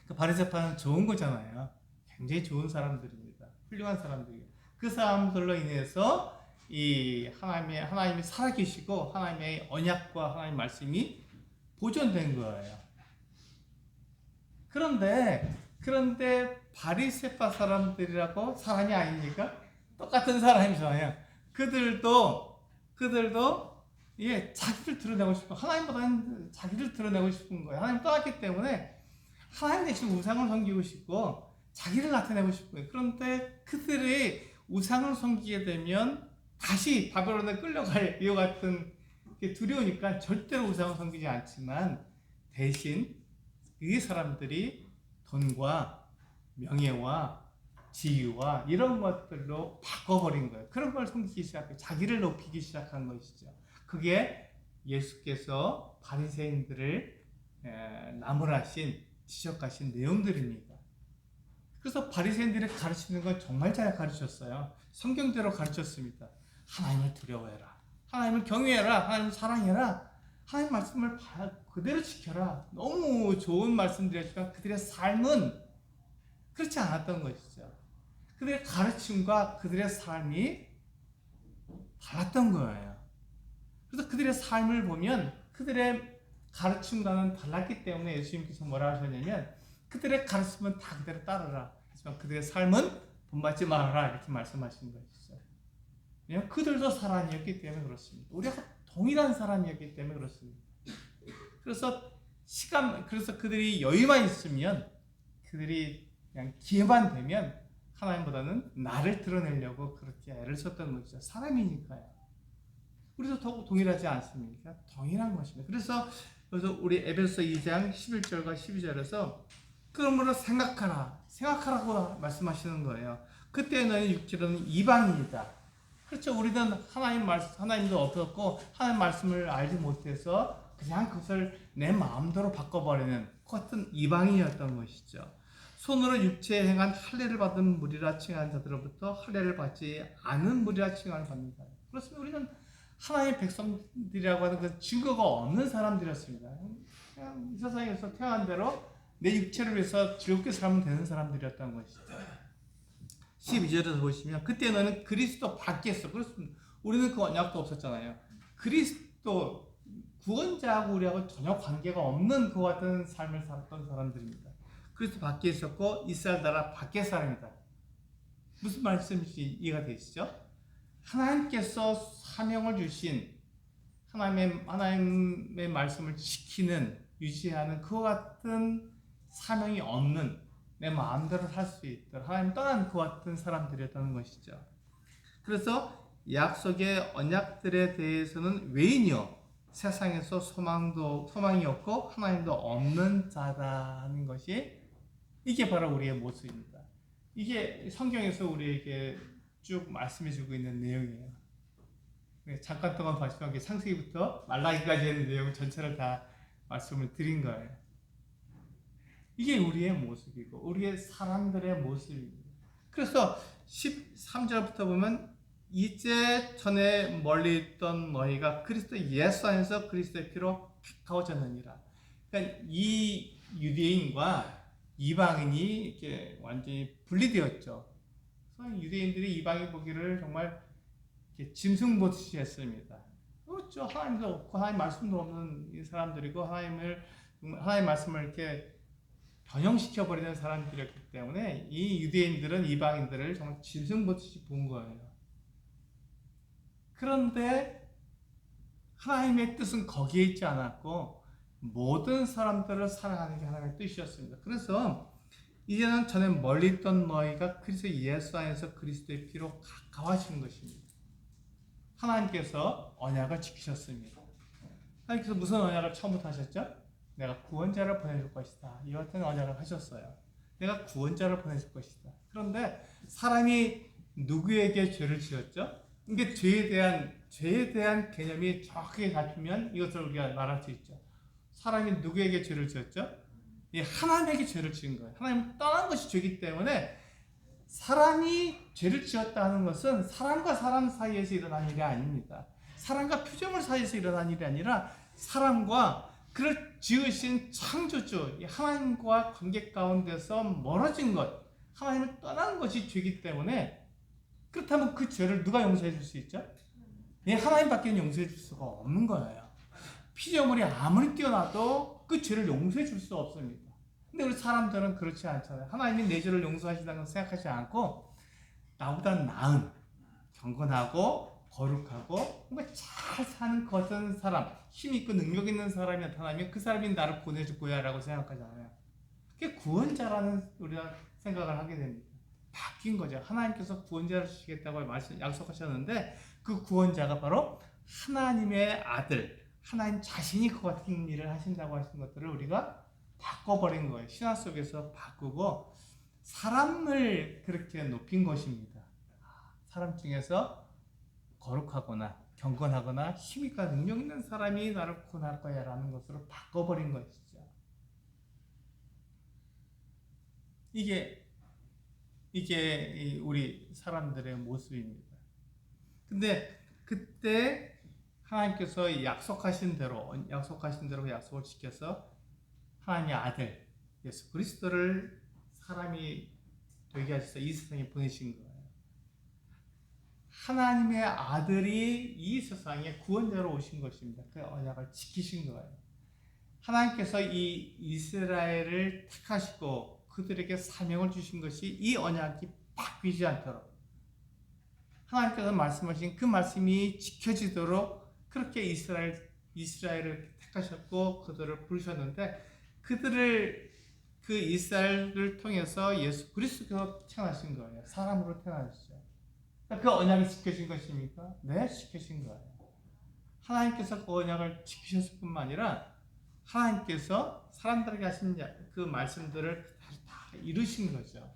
그 바리새파는 좋은 거잖아요. 굉장히 좋은 사람들입니다. 훌륭한 사람들이에요. 그 사람들로 인해서 이 하나님이 살아계시고 하나님의 언약과 하나님의 말씀이 보존된 거예요. 그런데 바리새파 사람들이라고 사람이 아닙니까? 똑같은 사람이잖아요. 그들도 자기를 드러내고 싶고 하나님보다는 자기를 드러내고 싶은 거예요. 하나님 떠났기 때문에 하나님 대신 우상을 섬기고 싶고 자기를 나타내고 싶은 거예요. 그런데 그들이 우상을 섬기게 되면 다시 바벨론에 끌려갈 이와 같은 게 두려우니까 절대로 우상을 섬기지 않지만 대신 이 사람들이 돈과 명예와 지위와 이런 것들로 바꿔버린 거예요. 그런 걸 섬기기 시작해요. 자기를 높이기 시작한 것이죠. 그게 예수께서 바리새인들을 나무라신 지적하신 내용들입니다. 그래서 바리새인들이 가르치는 건 정말 잘 가르쳤어요. 성경대로 가르쳤습니다. 하나님을 두려워해라. 하나님을 경외해라. 하나님을 사랑해라. 하나님 말씀을 그대로 지켜라. 너무 좋은 말씀들이었지만 그들의 삶은 그렇지 않았던 것이죠. 그들의 가르침과 그들의 삶이 달랐던 거예요. 그래서 그들의 삶을 보면 그들의 가르침과는 달랐기 때문에 예수님께서 뭐라 하셨냐면 그들의 가르침은 다 그대로 따르라. 하지만 그들의 삶은 본받지 말아라. 이렇게 말씀하신 것이죠. 왜냐하면 그들도 사람이었기 때문에 그렇습니다. 우리가 동일한 사람이었기 때문에 그렇습니다. 그래서 그들이 여유만 있으면 그들이 그냥 기회만 되면 하나님보다는 나를 드러내려고 그렇게 애를 썼던 것이죠. 사람이니까요. 우리도 동일하지 않습니까? 동일한 것입니다. 그래서 우리 에베소 2장 11절과 12절에서 그러므로 생각하라고 말씀하시는 거예요. 그때 너희 육체로는 이방인이다. 그렇죠. 우리는 하나님도 없었고 하나님 말씀을 알지 못해서 그냥 그것을 내 마음대로 바꿔버리는 같은 이방인이었던 것이죠. 손으로 육체에 행한 할례를 받은 무리라 칭한 자들로부터 할례를 받지 않은 무리라 칭함을 받는다. 그렇습니다. 우리는 하나님의 백성들이라고 하는 그 증거가 없는 사람들이었습니다. 그냥 이 세상에서 태어난 대로 내 육체를 위해서 즐겁게 살면 되는 사람들이었던 것이죠. 12절에서 보시면 그때 너는 그리스도 밖에서 그렇습니다. 우리는 그 언약도 없었잖아요. 그리스도 구원자하고 우리하고 전혀 관계가 없는 그와 같은 삶을 살았던 사람들입니다. 그리스도 밖에 있었고 이스라엘 나라 밖의 사람이다. 무슨 말씀인지 이해가 되시죠? 하나님께서 사명을 주신 하나님의 말씀을 지키는 유지하는 그와 같은 사명이 없는 내 마음대로 살 수 있도록 하나님 떠난 그와 같은 사람들이었다는 것이죠. 그래서 약속의 언약들에 대해서는 외인이요 세상에서 소망이 없고 하나님도 없는 자다 하는 것이 이게 바로 우리의 모습입니다. 이게 성경에서 우리에게 쭉 말씀해주고 있는 내용이에요. 잠깐 동안 봤지만 창세기부터 말라기까지 있는 내용 전체를 다 말씀을 드린 거예요. 이게 우리의 모습이고 우리의 사람들의 모습입니다. 그래서 13절부터 보면 이제 전에 멀리 있던 너희가 그리스도 예수 안에서 그리스도의 피로 가까워졌느니라. 그러니까 이 유대인과 이방인이 이렇게 완전히 분리되었죠. 그래서 유대인들이 이방인 보기를 정말 짐승 보듯이 했습니다. 그렇죠. 하나님도 없고 하나님 말씀도 없는 이 사람들이고 하나님 말씀을 이렇게 변형시켜 버리는 사람들이었기 때문에 이 유대인들은 이방인들을 정말 짐승 보듯이 본 거예요. 그런데 하나님의 뜻은 거기에 있지 않았고 모든 사람들을 사랑하는 게 하나님의 뜻이었습니다. 그래서 이제는 전에 멀리 있던 너희가 그리스도 예수 안에서 그리스도의 피로 가까워지는 것입니다. 하나님께서 언약을 지키셨습니다. 하나님께서 무슨 언약을 처음부터 하셨죠? 내가 구원자를 보내줄 것이다. 이 같은 언약을 하셨어요. 내가 구원자를 보내줄 것이다. 그런데 사람이 누구에게 죄를 지었죠? 이게 죄에 대한 개념이 정확하게 잡히면 이것을 우리가 말할 수 있죠. 사람이 누구에게 죄를 지었죠? 하나님에게 죄를 지은 거예요. 하나님 떠난 것이 죄이기 때문에 사람이 죄를 지었다 하는 것은 사람과 사람 사이에서 일어난 일이 아닙니다. 사람과 표정을 사이에서 일어난 일이 아니라 사람과 그를 지으신 창조주 하나님과 관계 가운데서 멀어진 것, 하나님을 떠난 것이 죄이기 때문에 그렇다면 그 죄를 누가 용서해 줄 수 있죠? 하나님밖에 용서해 줄 수가 없는 거예요. 피조물이 아무리 뛰어나도 그 죄를 용서해 줄 수 없습니다. 근데 우리 사람들은 그렇지 않잖아요. 하나님이 내 죄를 용서하신다는 걸 생각하지 않고 나보다 나은, 경건하고 거룩하고 뭔가 잘 사는 거뜬 사람, 힘 있고 능력 있는 사람이 나타나면 그 사람이 나를 보내줄 거야 라고 생각하잖아요. 그게 구원자라는 우리가 생각을 하게 됩니다. 바뀐 거죠. 하나님께서 구원자를 주시겠다고 약속하셨는데 그 구원자가 바로 하나님의 아들, 하나님 자신이 그 같은 일을 하신다고 하신 것들을 우리가 바꿔버린 거예요. 신화 속에서 바꾸고 사람을 그렇게 높인 것입니다. 사람 중에서 거룩하거나 경건하거나 힘있고 능력 있는 사람이 나를 구원할 거야 라는 것으로 바꿔버린 것이죠. 이게 우리 사람들의 모습입니다. 근데 그때 하나님께서 약속하신 대로 그 약속을 지켜서 하나님의 아들 예수 그리스도를 사람이 되게 하셔서 이 세상에 보내신 거예요. 하나님의 아들이 이 세상에 구원자로 오신 것입니다. 그 언약을 지키신 거예요. 하나님께서 이 이스라엘을 택하시고 그들에게 사명을 주신 것이 이 언약이 바뀌지 않도록 하나님께서 말씀하신 그 말씀이 지켜지도록 그렇게 이스라엘을 택하셨고 그들을 부르셨는데 그 이스라엘을 통해서 예수 그리스도께서 태어나신 거예요. 사람으로 태어나셨죠. 그 언약이 지켜진 것입니까? 네, 지켜진 거예요. 하나님께서 그 언약을 지키셨을 뿐만 아니라 하나님께서 사람들에게 하신 그 말씀들을 다 이루신 거죠.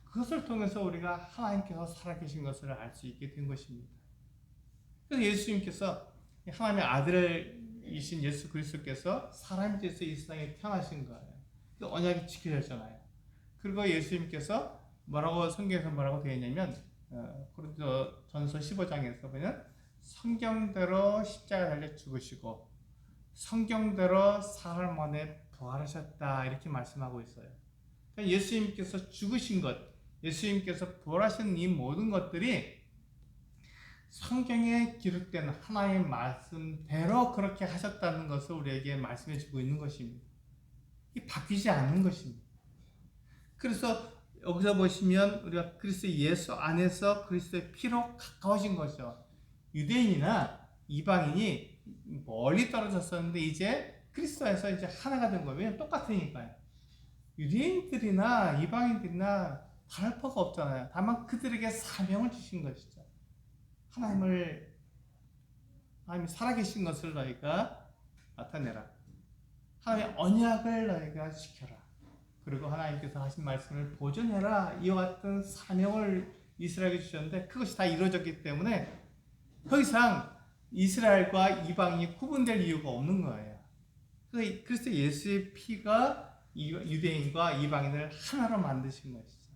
그것을 통해서 우리가 하나님께서 살아계신 것을 알 수 있게 된 것입니다. 그래서 예수님께서 하나님의 아들이신 예수 그리스도께서 사람이 돼서 이 세상에 태어나신 거예요. 그 언약이 지켜졌잖아요. 그리고 예수님께서 성경에서 뭐라고 되어 있냐면 고린도전서 15장에서 보면 성경대로 십자가 달려 죽으시고 성경대로 사흘 만에 부활하셨다 이렇게 말씀하고 있어요. 그러니까 예수님께서 죽으신 것, 예수님께서 부활하신 이 모든 것들이 성경에 기록된 하나님의 말씀대로 그렇게 하셨다는 것을 우리에게 말씀해 주고 있는 것입니다. 이 바뀌지 않는 것입니다. 그래서 여기서 보시면 우리가 그리스도 예수 안에서 그리스도의 피로 가까워진 거죠. 유대인이나 이방인이 멀리 떨어졌었는데 이제 그리스도에서 이제 하나가 된 거예요. 왜냐면 똑같으니까요. 유대인들이나 이방인들이나 다를 바가 없잖아요. 다만 그들에게 사명을 주신 것이죠. 하나님이 살아계신 것을 너희가 나타내라. 하나님의 언약을 너희가 지켜라. 그리고 하나님께서 하신 말씀을 보존해라. 이와 같은 사명을 이스라엘에게 주셨는데 그것이 다 이루어졌기 때문에 더 이상 이스라엘과 이방인이 구분될 이유가 없는 거예요. 그래서 예수의 피가 유대인과 이방인을 하나로 만드신 것이죠.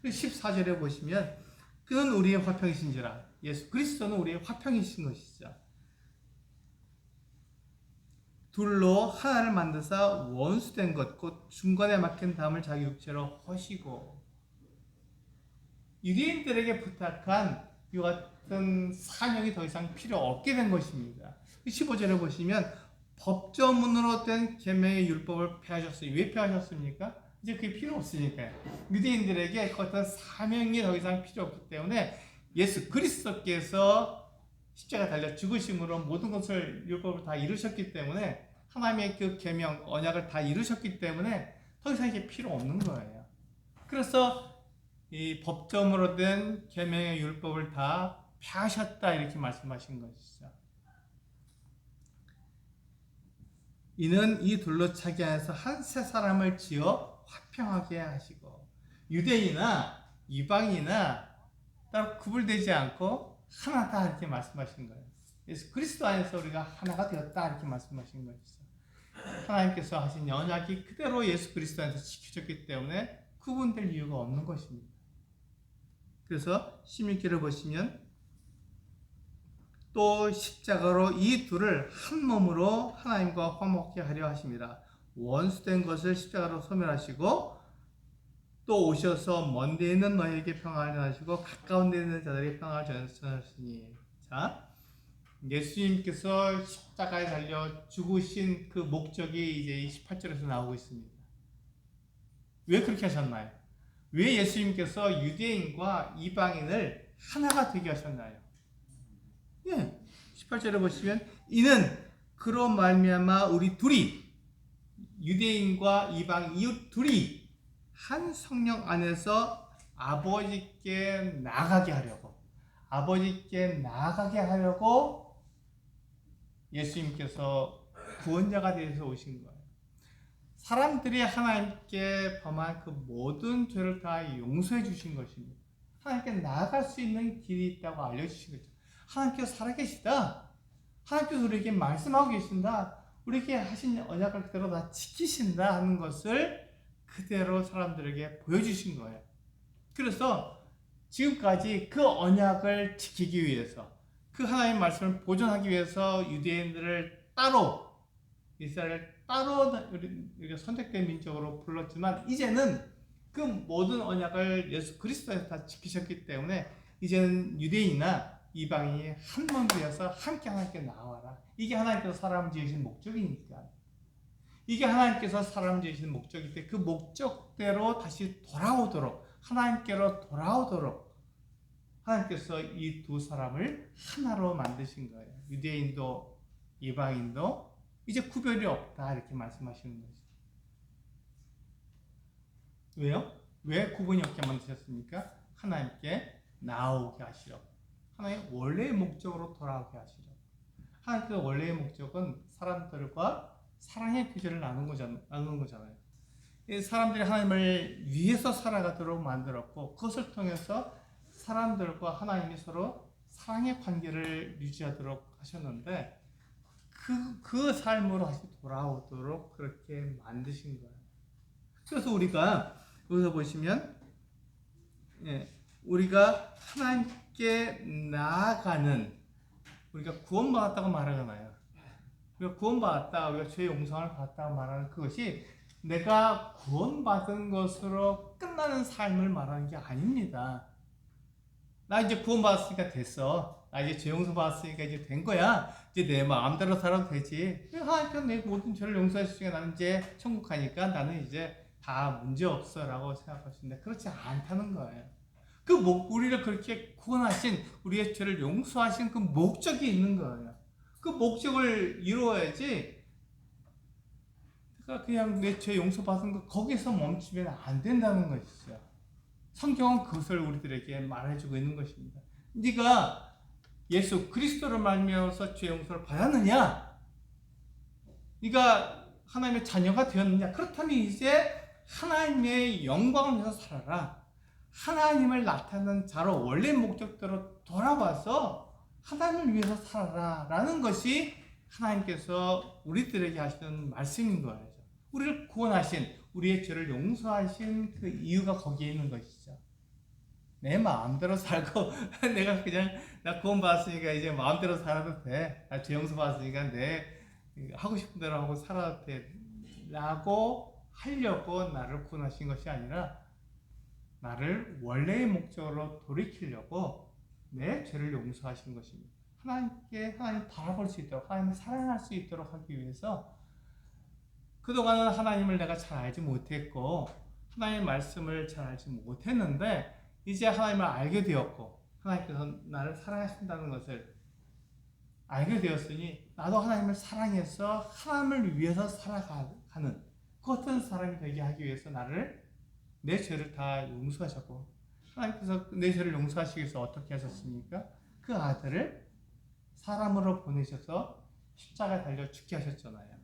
14절에 보시면 그는 우리의 화평이신지라. 예수 그리스도는 우리의 화평이신 것이죠. 둘로 하나를 만드사 원수된 것 곧 중간에 막힌 담을 자기 육체로 허시고. 유대인들에게 부탁한 이 같은 사명이 더 이상 필요 없게 된 것입니다. 15절에 보시면 법조문으로 된 계명의 율법을 폐하셨어요. 왜 폐하셨습니까? 이제 그게 필요 없으니까요. 유대인들에게 그 어떤 사명이 더 이상 필요 없기 때문에 예수 그리스도께서 십자가 달려 죽으심으로 모든 것을 율법을 다 이루셨기 때문에 하나님의 그 계명 언약을 다 이루셨기 때문에 더 이상 이게 필요 없는 거예요. 그래서 이 법정으로 된 계명의 율법을 다 폐하셨다 이렇게 말씀하신 것이죠. 이는 이 둘로 차기 안에서 한 세 사람을 지어 화평하게 하시고 유대인이나 이방이나 따로 구분되지 않고 하나다 이렇게 말씀하신 거예요. 그래서 그리스도 안에서 우리가 하나가 되었다 이렇게 말씀하신 것이죠. 하나님께서 하신 언약이 그대로 예수 그리스도 안에서 지켜졌기 때문에 구분될 이유가 없는 것입니다. 그래서 16절을 보시면 또 십자가로 이 둘을 한 몸으로 하나님과 화목케 하려 하십니다. 원수된 것을 십자가로 소멸하시고 또 오셔서 먼 데 있는 너희에게 평화를 전하시고 가까운 데 있는 자들에게 평화를 전하시니. 자, 예수님께서 십자가에 달려 죽으신 그 목적이 이제 28절에서 나오고 있습니다. 왜 그렇게 하셨나요? 왜 예수님께서 유대인과 이방인을 하나가 되게 하셨나요? 예, 18절에 보시면 이는 그로 말미암아 우리 둘이 유대인과 이방 이웃 둘이 한 성령 안에서 아버지께 나아가게 하려고 예수님께서 구원자가 되어서 오신 거예요. 사람들이 하나님께 범한 그 모든 죄를 다 용서해 주신 것입니다. 하나님께 나아갈 수 있는 길이 있다고 알려주신 거죠. 하나님께서 살아계시다. 하나님께서 우리에게 말씀하고 계신다. 우리에게 하신 언약을 그대로 다 지키신다 하는 것을 그대로 사람들에게 보여주신 거예요. 그래서 지금까지 그 언약을 지키기 위해서 그 하나님의 말씀을 보존하기 위해서 유대인들을 따로 이스라엘을 따로 우리가 선택된 민족으로 불렀지만 이제는 그 모든 언약을 예수 그리스도에서 다 지키셨기 때문에 이제는 유대인이나 이방인이 한 몸이 되어서 함께 하나님께 나와라. 이게 하나님께서 사람을 지으신 목적이니까. 이게 하나님께서 사람을 지으신 목적이기 때문에 그 목적대로 다시 돌아오도록 하나님께로 돌아오도록 하나님께서 이 두 사람을 하나로 만드신 거예요. 유대인도 이방인도 이제 구별이 없다 이렇게 말씀하시는 거죠. 왜요? 왜 구분이 없게 만드셨습니까? 하나님께 나오게 하시려고. 하나님의 원래의 목적으로 돌아오게 하시려고. 하나님께서 원래의 목적은 사람들과 사랑의 교제를 나누는 거잖아요. 사람들이 하나님을 위해서 살아가도록 만들었고 그것을 통해서 사람들과 하나님이 서로 사랑의 관계를 유지하도록 하셨는데 그 삶으로 다시 돌아오도록 그렇게 만드신 거예요. 그래서 우리가 여기서 보시면 우리가 하나님께 나아가는 우리가 구원받았다고 말하잖아요. 우리가 구원받았다, 우리가 죄의 용서를 받았다고 말하는 그것이 내가 구원받은 것으로 끝나는 삶을 말하는 게 아닙니다. 나 이제 구원받았으니까 됐어. 나 이제 죄 용서 받았으니까 이제 된 거야. 이제 내 마음대로 살아도 되지. 하나님께서 내 모든 죄를 용서해 주시니까 나는 이제 천국 가니까 나는 이제 다 문제 없어 라고 생각하시는데 그렇지 않다는 거예요. 우리를 그렇게 구원하신, 우리의 죄를 용서하신 그 목적이 있는 거예요. 그 목적을 이루어야지 내가 그냥 내 죄 용서받은 거 거기서 멈추면 안 된다는 것이죠. 성경은 그것을 우리들에게 말해주고 있는 것입니다. 네가 예수 그리스도를 말미암아서 죄 용서를 받았느냐? 네가 하나님의 자녀가 되었느냐? 그렇다면 이제 하나님의 영광을 위해서 살아라. 하나님을 나타내는 자로 원래 목적대로 돌아와서 하나님을 위해서 살아라 라는 것이 하나님께서 우리들에게 하시는 말씀인 거예요. 우리를 구원하신, 우리의 죄를 용서하신 그 이유가 거기에 있는 것이죠. 내 마음대로 살고 내가 그냥 나 구원 받았으니까 이제 마음대로 살아도 돼. 나 죄 용서 받았으니까 내 하고 싶은 대로 하고 살아도 돼 라고 하려고 나를 구원하신 것이 아니라 나를 원래의 목적으로 돌이키려고 내 죄를 용서하신 것입니다. 하나님 바라볼 수 있도록, 하나님을 사랑할 수 있도록 하기 위해서 그동안은 하나님을 내가 잘 알지 못했고 하나님의 말씀을 잘 알지 못했는데 이제 하나님을 알게 되었고 하나님께서 나를 사랑하신다는 것을 알게 되었으니 나도 하나님을 사랑해서 하나님을 위해서 살아가는 그 어떤 사람이 되게 하기 위해서 내 죄를 다 용서하셨고 하나님께서 내 죄를 용서하시기 위해서 어떻게 하셨습니까? 그 아들을 사람으로 보내셔서 십자가에 달려 죽게 하셨잖아요.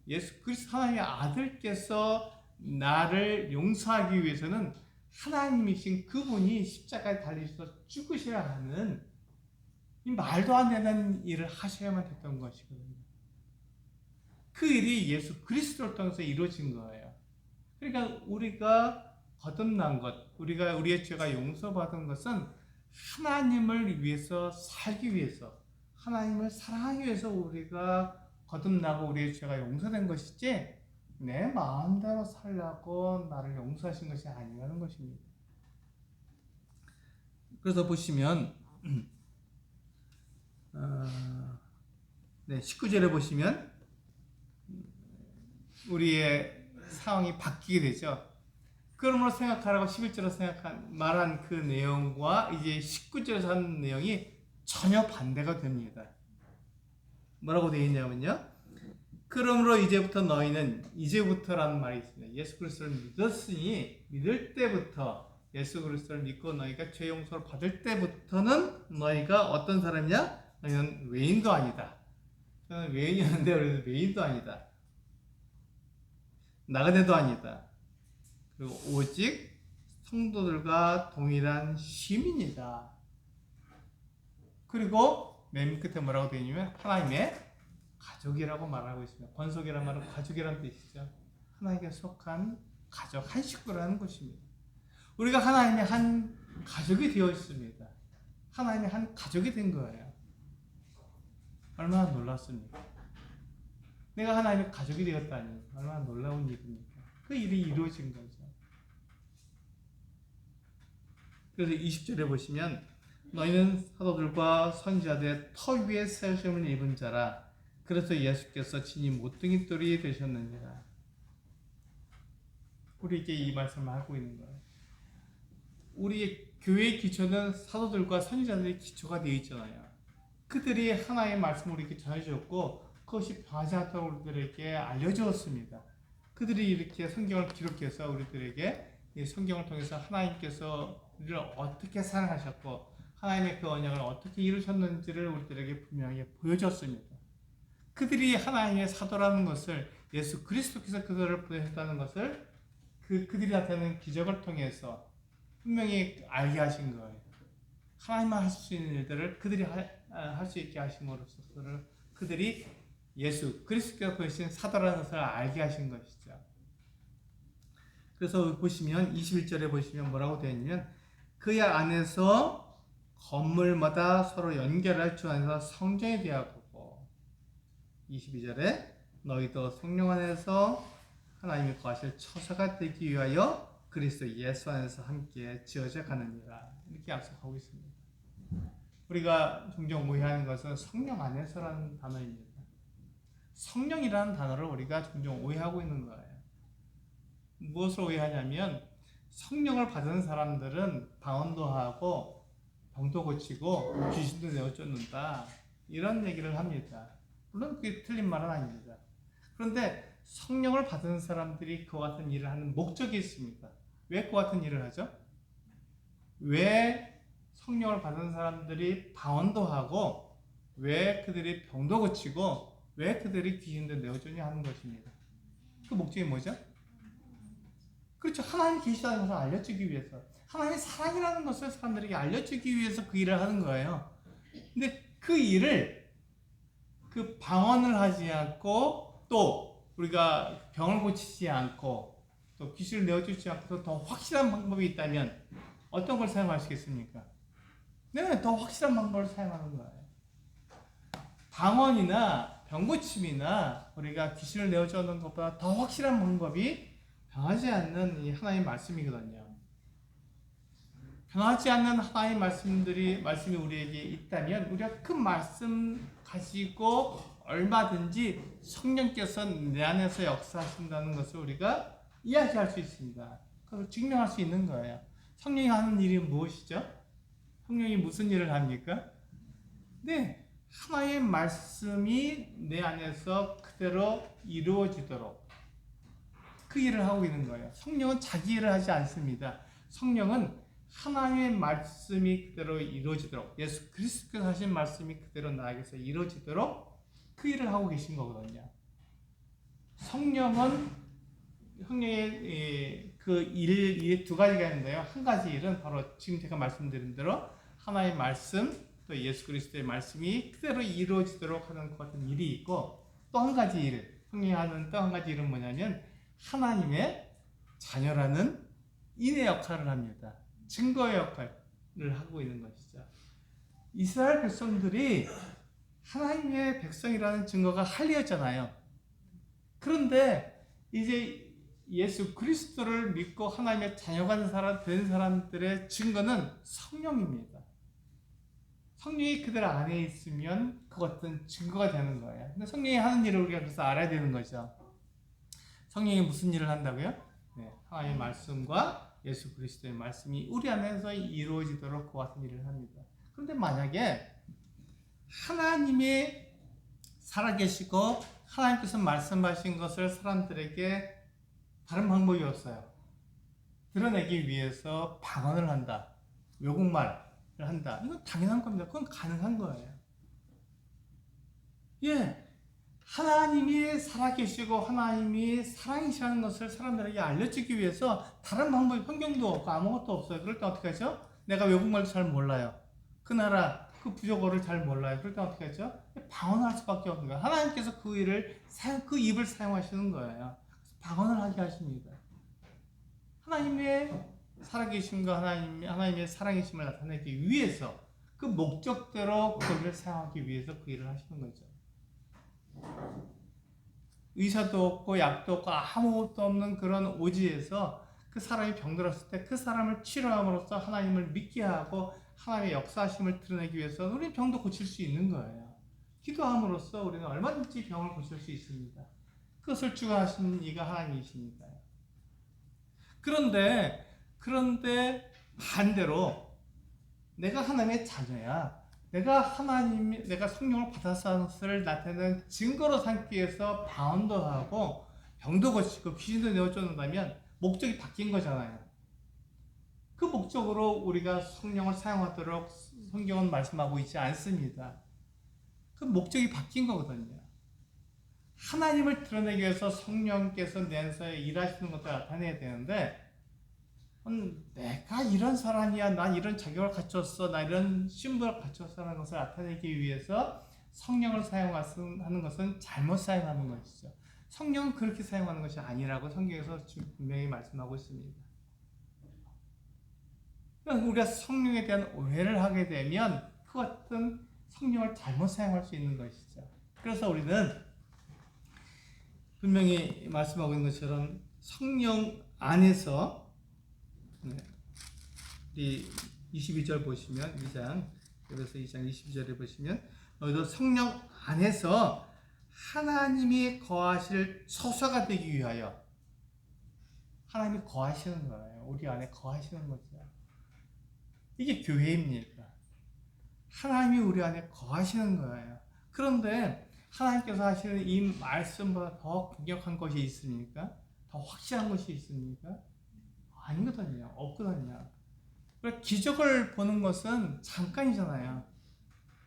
예수 그리스도 하나님의 아들께서 나를 용서하기 위해서는 하나님이신 그분이 십자가에 달리셔서 죽으셔야 하는 이 말도 안 되는 일을 하셔야만 됐던 것이거든요. 그 일이 예수 그리스도를 통해서 이루어진 거예요. 그러니까 우리가 거듭난 것, 우리가 우리의 죄가 용서받은 것은 하나님을 위해서 살기 위해서, 하나님을 사랑하기 위해서 우리가 거듭나고 우리의 죄가 용서된 것이지 내 마음대로 살라고 나를 용서하신 것이 아니라는 것입니다. 그래서 보시면 19절에 보시면 우리의 상황이 바뀌게 되죠. 그러므로 생각하라고 11절에 말한 그 내용과 이제 19절에서 하는 내용이 전혀 반대가 됩니다. 뭐라고 되어 있냐면요. 그러므로 이제부터 너희는, 이제부터라는 말이 있습니다. 예수 그리스도를 믿었으니 믿을 때부터, 예수 그리스도를 믿고 너희가 죄 용서를 받을 때부터는 너희가 어떤 사람이냐? 너희는 외인도 아니다. 저는 외인이었는데 우리는 외인도 아니다. 나그네도 아니다. 그리고 오직 성도들과 동일한 시민이다. 그리고 맨 끝에 뭐라고 되어 있냐면 하나님의 가족이라고 말하고 있습니다. 권속이라는 말은 가족이라는 뜻이죠. 하나님께 속한 가족, 한 식구라는 것입니다. 우리가 하나님의 한 가족이 되어 있습니다. 하나님의 한 가족이 된 거예요. 얼마나 놀랐습니까? 내가 하나님의 가족이 되었다니 얼마나 놀라운 일입니까? 그 일이 이루어진 거죠. 그래서 20절에 보시면 너희는 사도들과 선지자들의 터 위에 세우심을 입은 자라. 그래서 예수께서 친히 모퉁이 돌이 되셨느니라. 우리에게 이 말씀을 하고 있는 거예요. 우리의 교회의 기초는 사도들과 선지자들의 기초가 되어 있잖아요. 그들이 하나의 말씀을 우리에게 전해주었고 그것이 변하지 않도록 우리들에게 알려주었습니다. 그들이 이렇게 성경을 기록해서 우리들에게 이 성경을 통해서 하나님께서 우리를 어떻게 사랑하셨고 하나님의 그 언약을 어떻게 이루셨는지를 우리들에게 분명히 보여줬습니다. 그들이 하나님의 사도라는 것을, 예수 그리스도께서 그들을 보내셨다는 것을 그들이 나타내는 기적을 통해서 분명히 알게 하신 거예요. 하나님만 하실 수 있는 일들을 그들이 할 수 있게 하심으로써 그들이 예수 그리스도께서 보내신 사도라는 것을 알게 하신 것이죠. 그래서 보시면 21절에 보시면 뭐라고 되어 있냐면 그의 안에서 건물마다 서로 연결할 주 안에서 성전이 되었고 22절에 너희도 성령 안에서 하나님이 거하실 처소가 되기 위하여 그리스도 예수 안에서 함께 지어져 가느니라. 이렇게 약속하고 있습니다. 우리가 종종 오해하는 것은 성령 안에서라는 단어입니다. 성령이라는 단어를 우리가 종종 오해하고 있는 거예요. 무엇을 오해하냐면 성령을 받은 사람들은 방언도 하고 병도 고치고 귀신도 내어쫓는다 이런 얘기를 합니다. 물론 그게 틀린 말은 아닙니다. 그런데 성령을 받은 사람들이 그와 같은 일을 하는 목적이 있습니다. 왜 그와 같은 일을 하죠? 왜 성령을 받은 사람들이 방언도 하고 왜 그들이 병도 고치고 왜 그들이 귀신도 내어쫓냐 하는 것입니다. 그 목적이 뭐죠? 그렇죠. 하나님 계시다는 것을 알려주기 위해서, 하나님의 사랑이라는 것을 사람들에게 알려주기 위해서 그 일을 하는 거예요. 근데 그 일을 그 방언을 하지 않고 또 우리가 병을 고치지 않고 또 귀신을 내어주지 않고 더 확실한 방법이 있다면 어떤 걸 사용하시겠습니까? 네, 더 확실한 방법을 사용하는 거예요. 방언이나 병고침이나 우리가 귀신을 내어주는 것보다 더 확실한 방법이 변하지 않는 이 하나님의 말씀이거든요. 변하지 않는 하나님의 말씀이 우리에게 있다면 우리가 그 말씀 가지고 얼마든지 성령께서 내 안에서 역사하신다는 것을 우리가 이야기할 수 있습니다. 그래서 증명할 수 있는 거예요. 성령이 하는 일이 무엇이죠? 성령이 무슨 일을 합니까? 네, 하나의 말씀이 내 안에서 그대로 이루어지도록 그 일을 하고 있는 거예요. 성령은 자기 일을 하지 않습니다. 성령은 하나님의 말씀이 그대로 이루어지도록, 예수 그리스도께서 하신 말씀이 그대로 나에게서 이루어지도록 그 일을 하고 계신 거거든요. 성령의 그 일이 두 가지가 있는데요. 한 가지 일은 바로 지금 제가 말씀드린 대로 하나님의 말씀, 또 예수 그리스도의 말씀이 그대로 이루어지도록 하는 것 같은 일이 있고, 또 한 가지 일, 성령이 하는 또 한 가지 일은 뭐냐면 하나님의 자녀라는 인의 역할을 합니다. 증거의 역할을 하고 있는 것이죠. 이스라엘 백성들이 하나님의 백성이라는 증거가 할례였잖아요. 그런데 이제 예수 그리스도를 믿고 하나님의 자녀가 된 사람들의 증거는 성령입니다. 성령이 그들 안에 있으면 그것은 증거가 되는 거예요. 근데 성령이 하는 일을 우리가 그래서 알아야 되는 거죠. 성령이 무슨 일을 한다고요? 네, 하나님의 말씀과 예수 그리스도의 말씀이 우리 안에서 이루어지도록 그 같은 일을 합니다. 그런데 만약에 하나님이 살아계시고 하나님께서 말씀하신 것을 사람들에게 다른 방법이 없어요. 드러내기 위해서 방언을 한다. 외국말을 한다. 이건 당연한 겁니다. 그건 가능한 거예요. 예. 하나님이 살아계시고 하나님이 사랑이시라는 것을 사람들에게 알려주기 위해서 다른 방법이 환경도 없고 아무것도 없어요. 그럴 때 어떻게 하죠? 내가 외국말도 잘 몰라요. 그 나라, 그 부족어를 잘 몰라요. 그럴 때 어떻게 하죠? 방언할 수밖에 없는 거예요. 하나님께서 그 입을 사용하시는 거예요. 방언을 하게 하십니다. 하나님의 살아계심과 하나님의 사랑이심을 나타내기 위해서 그 목적대로 그 일을 사용하기 위해서 그 일을 하시는 거죠. 의사도 없고 약도 없고 아무것도 없는 그런 오지에서 그 사람이 병들었을 때 그 사람을 치료함으로써 하나님을 믿게 하고 하나님의 역사하심을 드러내기 위해서 우리는 병도 고칠 수 있는 거예요. 기도함으로써 우리는 얼마든지 병을 고칠 수 있습니다. 그것을 주관하신 이가 하나님이십니다. 그런데 반대로 내가 하나님의 자녀야. 내가 성령을 받았음을 나타내는 증거로 삼기 위해서 방언도 하고 병도 고치고 귀신도 내어쫓는다면 목적이 바뀐 거잖아요. 그 목적으로 우리가 성령을 사용하도록 성경은 말씀하고 있지 않습니다. 그 목적이 바뀐 거거든요. 하나님을 드러내기 위해서 성령께서 내 안에서 일하시는 것을 나타내야 되는데 내가 이런 사람이야, 난 이런 자격을 갖췄어, 나 이런 신분을 갖췄어 하는 것을 나타내기 위해서 성령을 사용하는 것은 잘못 사용하는 것이죠. 성령은 그렇게 사용하는 것이 아니라고 성경에서 분명히 말씀하고 있습니다. 우리가 성령에 대한 오해를 하게 되면 그 같은 성령을 잘못 사용할 수 있는 것이죠. 그래서 우리는 분명히 말씀하고 있는 것처럼 성령 안에서 우리 22절 보시면 2장 그래서 2장 22절에 보시면 너희도 성령 안에서 하나님이 거하실 처소가 되기 위하여 하나님이 거하시는 거예요. 우리 안에 거하시는 거죠. 이게 교회입니다. 하나님이 우리 안에 거하시는 거예요. 그런데 하나님께서 하시는 이 말씀보다 더 강력한 것이 있습니까? 더 확실한 것이 있습니까? 아니거든요. 없거든요. 기적을 보는 것은 잠깐이잖아요.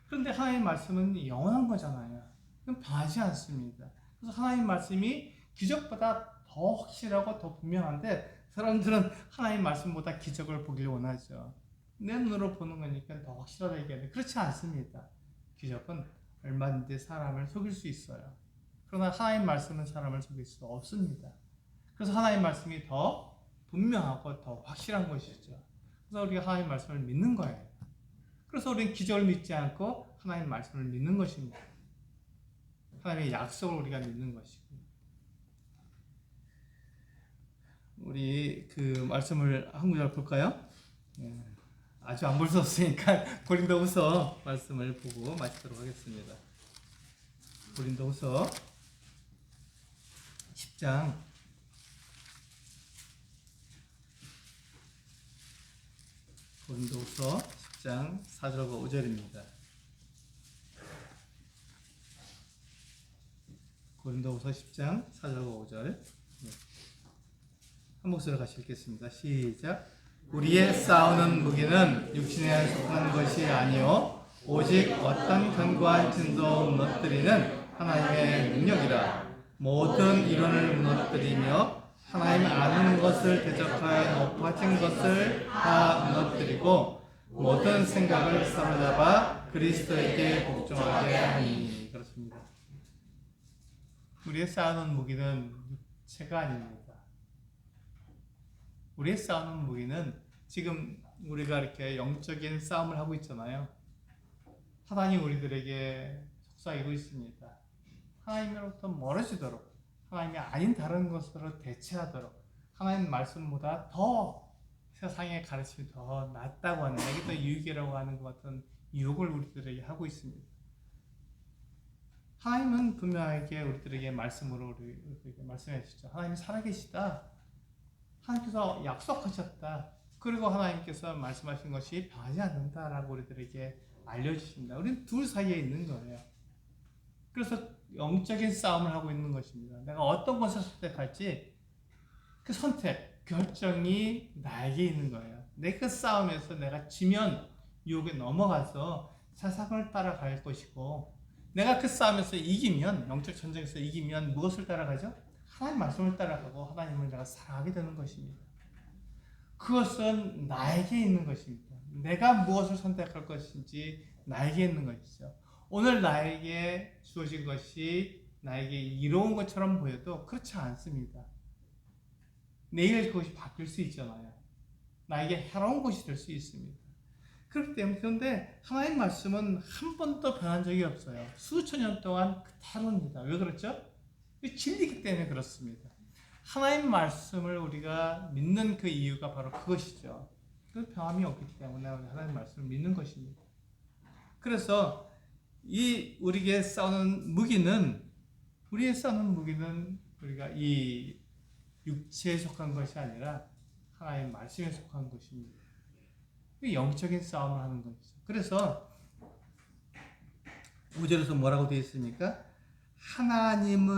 그런데 하나님의 말씀은 영원한 거잖아요. 그럼 변하지 않습니다. 그래서 하나님의 말씀이 기적보다 더 확실하고 더 분명한데 사람들은 하나님의 말씀보다 기적을 보길 원하죠. 내 눈으로 보는 거니까 더 확실하다 얘기하는데 그렇지 않습니다. 기적은 얼마든지 사람을 속일 수 있어요. 그러나 하나님의 말씀은 사람을 속일 수 없습니다. 그래서 하나님의 말씀이 더 분명하고 더 확실한 것이죠. 그래서 우리가 하나님의 말씀을 믿는 거예요. 그래서 우리는 기적을 믿지 않고 하나님의 말씀을 믿는 것입니다. 하나님의 약속을 우리가 믿는 것이고. 우리 그 말씀을 한 구절 볼까요? 아주 안 볼 수 없으니까 고린도후서 말씀을 보고 마치도록 하겠습니다. 고린도후서 10장 고린도후서 10장 4절과 5절입니다. 고린도후서 10장 4절과 5절 한 목소리로 같이 읽겠습니다. 시작. 우리의 싸우는 무기는 육신에 속한 것이 아니요 오직 어떤 견고한 진도 무너뜨리는 하나님의 능력이라. 모든 이론을 무너뜨리며 하나님 아는 것을 대적하여 높아진 것을 다 무너뜨리고 모든 생각을 사로잡아 그리스도에게 복종하게 하니. 그렇습니다. 우리의 싸우는 무기는 육체가 아닙니다. 우리의 싸우는 무기는 지금 우리가 이렇게 영적인 싸움을 하고 있잖아요. 사단이 우리들에게 속삭이고 있습니다. 하나님으로부터 멀어지도록, 하나님이 아닌 다른 것으로 대체하도록, 하나님 말씀보다 더 세상의 가르침이 더 낫다고 하는, 이게 또 유익이라고 하는 것 같은 유혹을 우리들에게 하고 있습니다. 하나님은 분명하게 우리들에게 말씀으로 우리에게 말씀해 주시죠. 하나님이 살아계시다. 하나님께서 약속하셨다. 그리고 하나님께서 말씀하신 것이 변하지 않는다라고 우리들에게 알려주십니다. 우리는 둘 사이에 있는 거예요. 그래서 영적인 싸움을 하고 있는 것입니다. 내가 어떤 것을 선택할지 그 선택, 결정이 나에게 있는 거예요. 내 그 싸움에서 내가 지면 유혹에 넘어가서 세상을 따라갈 것이고, 내가 그 싸움에서 이기면, 영적 전쟁에서 이기면 무엇을 따라가죠? 하나님 말씀을 따라가고 하나님을 내가 사랑하게 되는 것입니다. 그것은 나에게 있는 것입니다. 내가 무엇을 선택할 것인지 나에게 있는 것이죠. 오늘 나에게 주어진 것이 나에게 이로운 것처럼 보여도 그렇지 않습니다. 내일 그것이 바뀔 수 있잖아요. 나에게 해로운 것이 될 수 있습니다. 그렇기 때문에, 그런데 하나님 말씀은 한 번도 변한 적이 없어요. 수천 년 동안 그대로입니다. 왜 그렇죠? 진리이기 때문에 그렇습니다. 하나님 말씀을 우리가 믿는 그 이유가 바로 그것이죠. 그 변함이 없기 때문에 하나님 말씀을 믿는 것입니다. 그래서 우리에게 싸우는 무기는, 우리가 이 육체에 속한 것이 아니라 하나님 말씀에 속한 것입니다. 영적인 싸움을 하는 것이죠. 그래서 5절에서 뭐라고 되어 있습니까? 하나님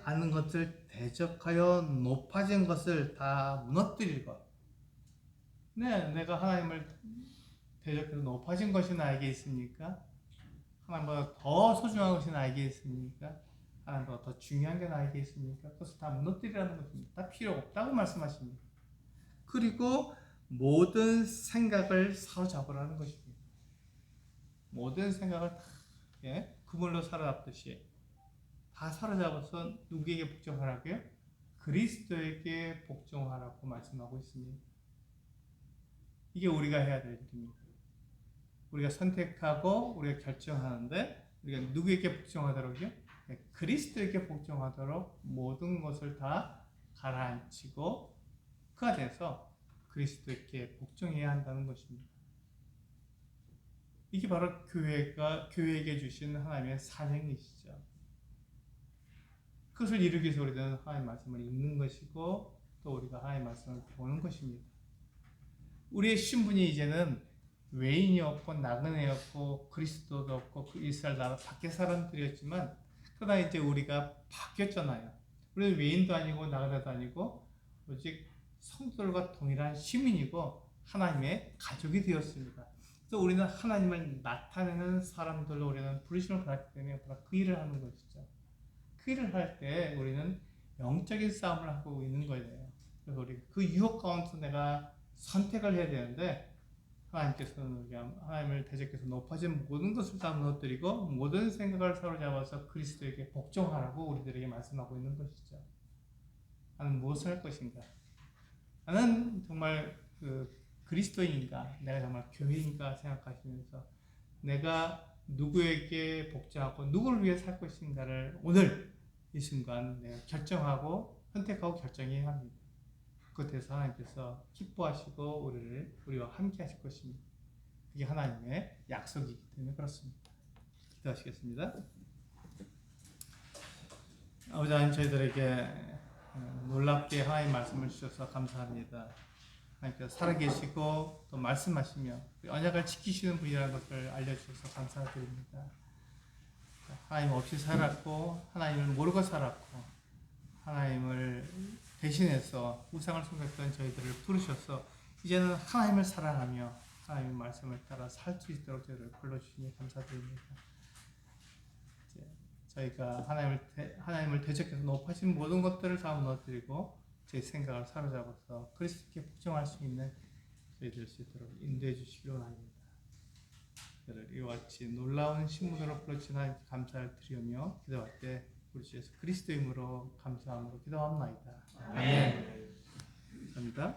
아는 것을 대적하여 높아진 것을 다 무너뜨릴 것. 네, 내가 하나님을 대적해서 높아진 것이 나에게 있습니까? 하나님보다 더 소중한 것이 나에게 있습니까? 하나님보다 더 중요한 게 나에게 있습니까? 그것을 다 무너뜨리라는 것입니다. 다 필요 없다고 말씀하십니다. 그리고 모든 생각을 사로잡으라는 것입니다. 모든 생각을 다 그물로 사로잡듯이 다 사로잡아서 누구에게 복종하라고요? 그리스도에게 복종하라고 말씀하고 있습니다. 이게 우리가 해야 될 일입니다. 우리가 선택하고 우리가 결정하는데, 우리가 누구에게 복종하도록요? 그리스도에게 복종하도록 모든 것을 다 가라앉히고 그 안에서 그리스도에게 복종해야 한다는 것입니다. 이게 바로 교회에게 주신 하나님의 사명이시죠. 그것을 이루기 위해서 우리는 하나님의 말씀을 읽는 것이고, 또 우리가 하나님의 말씀을 보는 것입니다. 우리의 신분이 이제는 외인이 없고 나그네 없고 그리스도도 없고 이스라엘 나라 밖의 사람들이었지만, 그러나 이제 우리가 바뀌었잖아요. 우리는 외인도 아니고 나그네도 아니고 오직 성도들과 동일한 시민이고 하나님의 가족이 되었습니다. 그래서 우리는 하나님을 나타내는 사람들로 우리는 부르심을 받았기 때문에 바로 그 일을 하는 것이죠. 그 일을 할 때 우리는 영적인 싸움을 하고 있는 거예요. 그래서 우리 그 유혹 가운데서 내가 선택을 해야 되는데, 하나님께서는 하나님을 대적해서 높아진 모든 것을 다 무너뜨리고 모든 생각을 사로잡아서 그리스도에게 복종하라고 우리들에게 말씀하고 있는 것이죠. 나는 무엇을 할 것인가? 나는 정말 그리스도인인가? 내가 정말 교회인가? 생각하시면서 내가 누구에게 복종하고 누구를 위해 살 것인가를 오늘 이 순간 내가 결정하고 선택하고 결정해야 합니다. 그것에서 하나님께서 기뻐하시고 우리와 함께 하실 것입니다. 그게 하나님의 약속이기 때문에 그렇습니다. 기도하시겠습니다. 아버지 하나님, 저희들에게 놀랍게 하나님 말씀을 주셔서 감사합니다. 하나님께서 살아계시고 또 말씀하시며 언약을 지키시는 분이라는 것을 알려주셔서 감사드립니다. 하나님 없이 살았고 하나님을 모르고 살았고 하나님을 대신해서 우상을 섬겼던 저희들을 부르셔서 이제는 하나님을 사랑하며 하나님의 말씀을 따라 살 수 있도록 저희를 불러주시니 감사드립니다. 저희가 하나님을 대적해서 높아진 모든 것들을 다 무너뜨리고 제 생각을 사로잡아서 그리스도께 복종할 수 있는 저희 될 수 있도록 인도해 주시기로 원합니다. 이와 같이 놀라운 신문으로 부르신 하나님께 감사를 드리며 기도할 때 우리 주 예수 그리스도 이름으로 감사함으로 기도합나이다. 아멘. 감사합니다.